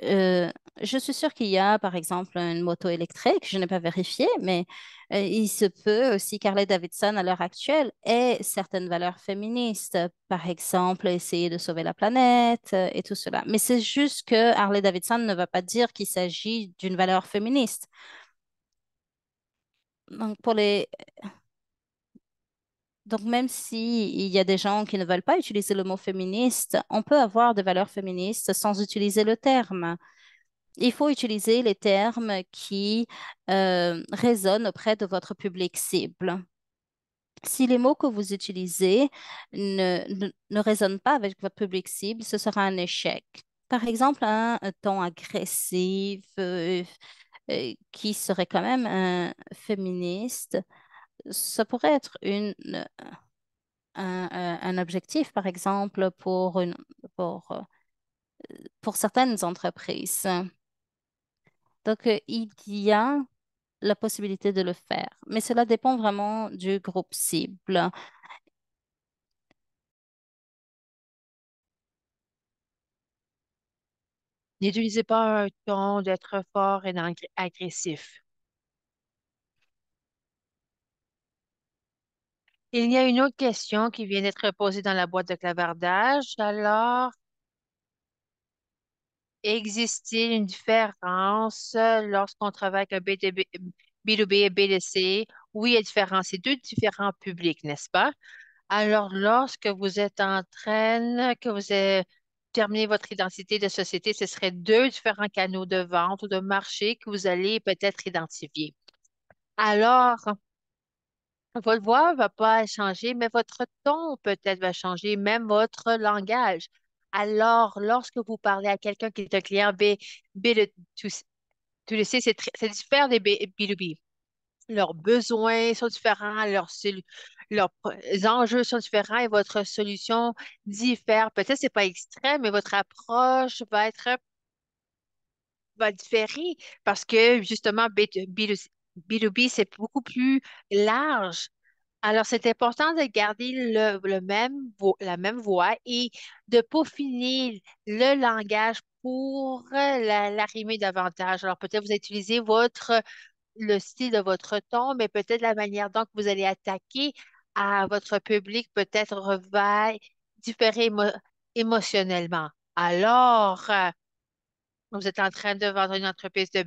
Euh, je suis sûre qu'il y a, par exemple, une moto électrique. Je n'ai pas vérifié, mais il se peut aussi qu'Harley Davidson, à l'heure actuelle, ait certaines valeurs féministes. Par exemple, essayer de sauver la planète et tout cela. Mais c'est juste que Harley Davidson ne va pas dire qu'il s'agit d'une valeur féministe. Donc, donc, même si il y a des gens qui ne veulent pas utiliser le mot féministe, on peut avoir des valeurs féministes sans utiliser le terme. Il faut utiliser les termes qui résonnent auprès de votre public cible. Si les mots que vous utilisez ne résonnent pas avec votre public cible, ce sera un échec. Par exemple, un ton agressif qui serait quand même un féministe, ça pourrait être un objectif, par exemple, pour, euh, pour certaines entreprises. Donc, il y a la possibilité de le faire. Mais cela dépend vraiment du groupe cible. N'utilisez pas un ton d'être fort et agressif. Il y a une autre question qui vient d'être posée dans la boîte de clavardage. Alors, existe-t-il une différence lorsqu'on travaille avec un B2B et B2C? Oui, il y a une différence. C'est deux différents publics, n'est-ce pas? Alors, lorsque vous êtes en train, que vous avez terminé votre identité de société, ce serait deux différents canaux de vente ou de marché que vous allez peut-être identifier. Alors, votre voix va pas changer, mais votre ton peut-être va changer, même votre langage. Alors, lorsque vous parlez à quelqu'un qui est un client B2C, c'est différent des B2B. Leurs besoins sont différents, leurs enjeux sont différents et votre solution diffère. Peut-être que c'est pas extrême, mais votre approche va différer parce que justement, B2B, c'est beaucoup plus large. Alors, c'est important de garder la même voix et de peaufiner le langage pour l'arrimer davantage. Alors, peut-être vous utilisez le style de votre ton, mais peut-être la manière dont vous allez attaquer à votre public peut-être va différer émotionnellement. Alors, vous êtes en train de vendre une entreprise de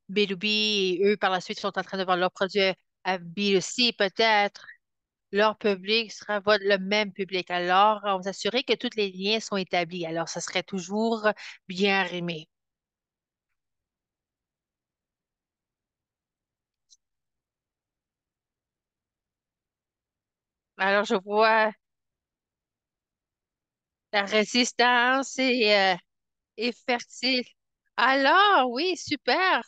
B2B et eux, par la suite, sont en train de vendre leurs produits à B2C, peut-être. Leur public sera le même public. Alors, on va s'assurer que tous les liens sont établis. Alors, ça serait toujours bien rimé. Alors, je vois la résistance est fertile. Alors, oui, super.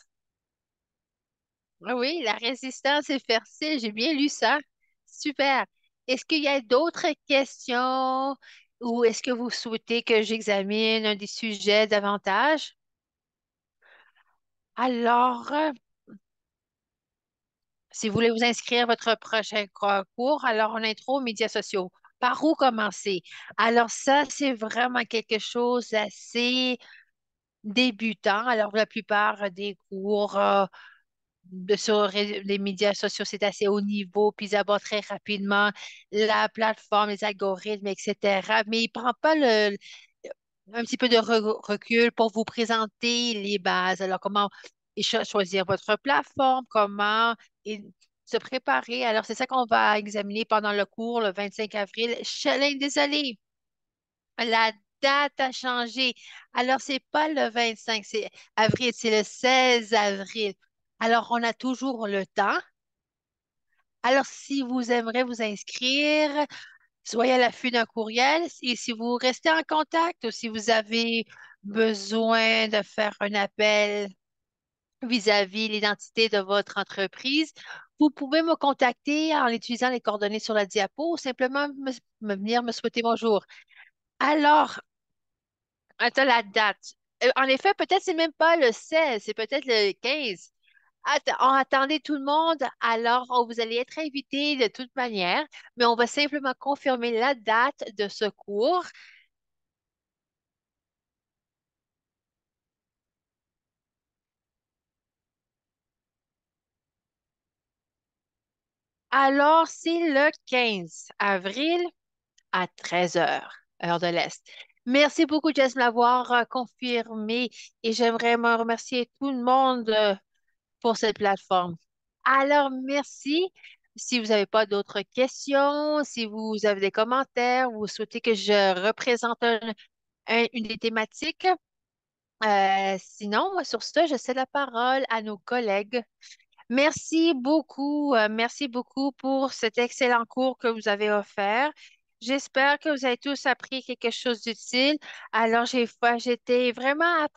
Ah oui, la résistance est fertile. J'ai bien lu ça. Super. Est-ce qu'il y a d'autres questions ou est-ce que vous souhaitez que j'examine un des sujets davantage? Alors, si vous voulez vous inscrire à votre prochain cours, alors en intro aux médias sociaux. Par où commencer? Alors ça, c'est vraiment quelque chose d'assez débutants. Alors, la plupart des cours sur les médias sociaux, c'est assez haut niveau, puis ils abordent très rapidement la plateforme, les algorithmes, etc. Mais il ne prend pas un petit peu de recul pour vous présenter les bases. Alors, comment choisir votre plateforme, comment et se préparer. Alors, c'est ça qu'on va examiner pendant le cours le 25 avril. Chalin, désolé, la date a changé. Alors, c'est pas le 25 c'est avril, c'est le 16 avril. Alors, on a toujours le temps. Alors, si vous aimeriez vous inscrire, soyez à l'affût d'un courriel. Et si vous restez en contact ou si vous avez besoin de faire un appel vis-à-vis l'identité de votre entreprise, vous pouvez me contacter en utilisant les coordonnées sur la diapo ou simplement venir me souhaiter bonjour. Alors, attends la date. En effet, peut-être c'est même pas le 16, c'est peut-être le 15. Attendez tout le monde, alors vous allez être invité de toute manière, mais on va simplement confirmer la date de ce cours. Alors, c'est le 15 avril à 13 heures, heure de l'Est. Merci beaucoup, Jess, de m'avoir confirmé et j'aimerais me remercier tout le monde pour cette plateforme. Alors, merci. Si vous n'avez pas d'autres questions, si vous avez des commentaires, vous souhaitez que je représente une des thématiques, sinon, moi, sur ce, je cède la parole à nos collègues. Merci beaucoup pour cet excellent cours que vous avez offert. J'espère que vous avez tous appris quelque chose d'utile. Alors, j'étais vraiment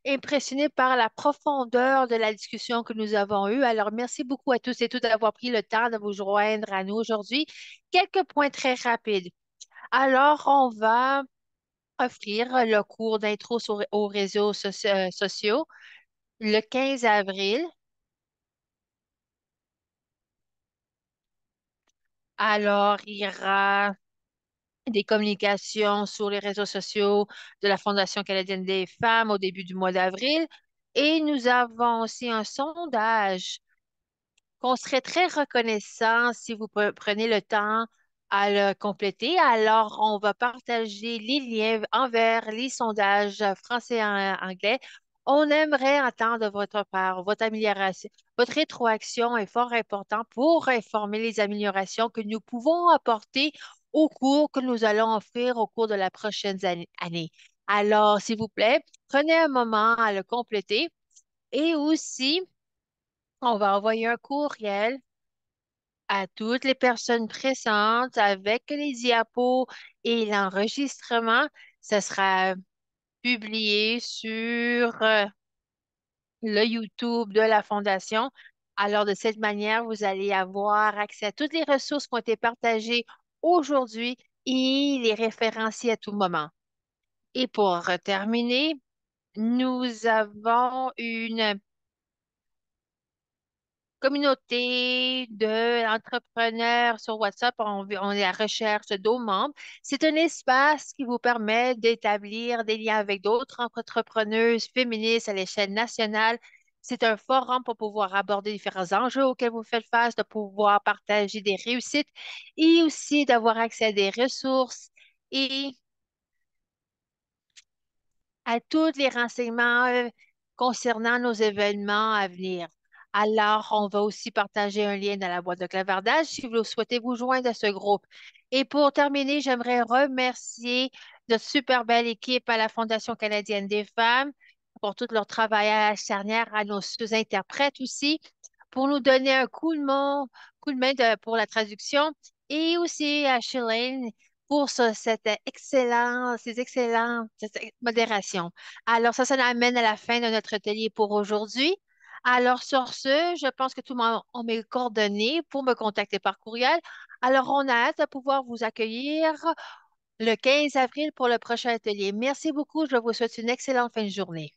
impressionnée par la profondeur de la discussion que nous avons eue. Alors, merci beaucoup à tous et toutes d'avoir pris le temps de vous joindre à nous aujourd'hui. Quelques points très rapides. Alors, on va offrir le cours d'intro aux réseaux sociaux le 15 avril. Alors, il y aura des communications sur les réseaux sociaux de la Fondation canadienne des femmes au début du mois d'avril. Et nous avons aussi un sondage qu'on serait très reconnaissant si vous prenez le temps à le compléter. Alors, on va partager les liens envers les sondages français et anglais. On aimerait entendre de votre part votre amélioration. Votre rétroaction est fort importante pour informer les améliorations que nous pouvons apporter au cours que nous allons offrir au cours de la prochaine année. Alors, s'il vous plaît, prenez un moment à le compléter et aussi, on va envoyer un courriel à toutes les personnes présentes avec les diapos et l'enregistrement. Ce sera publié sur le YouTube de la Fondation. Alors, de cette manière, vous allez avoir accès à toutes les ressources qui ont été partagées aujourd'hui et les référencier à tout moment. Et pour terminer, nous avons une communauté d'entrepreneurs sur WhatsApp. On est à la recherche d'autres membres. C'est un espace qui vous permet d'établir des liens avec d'autres entrepreneuses féministes à l'échelle nationale. C'est un forum pour pouvoir aborder différents enjeux auxquels vous faites face, de pouvoir partager des réussites et aussi d'avoir accès à des ressources et à tous les renseignements concernant nos événements à venir. Alors, on va aussi partager un lien dans la boîte de clavardage si vous souhaitez vous joindre à ce groupe. Et pour terminer, j'aimerais remercier notre super belle équipe à la Fondation canadienne des femmes pour tout leur travail charnière, à nos sous-interprètes aussi, pour nous donner un coup de main pour la traduction, et aussi à Shilane pour ces excellentes modérations. Alors, ça nous amène à la fin de notre atelier pour aujourd'hui. Alors, sur ce, je pense que tout le monde a mes coordonnées pour me contacter par courriel. Alors, on a hâte de pouvoir vous accueillir le 15 avril pour le prochain atelier. Merci beaucoup. Je vous souhaite une excellente fin de journée.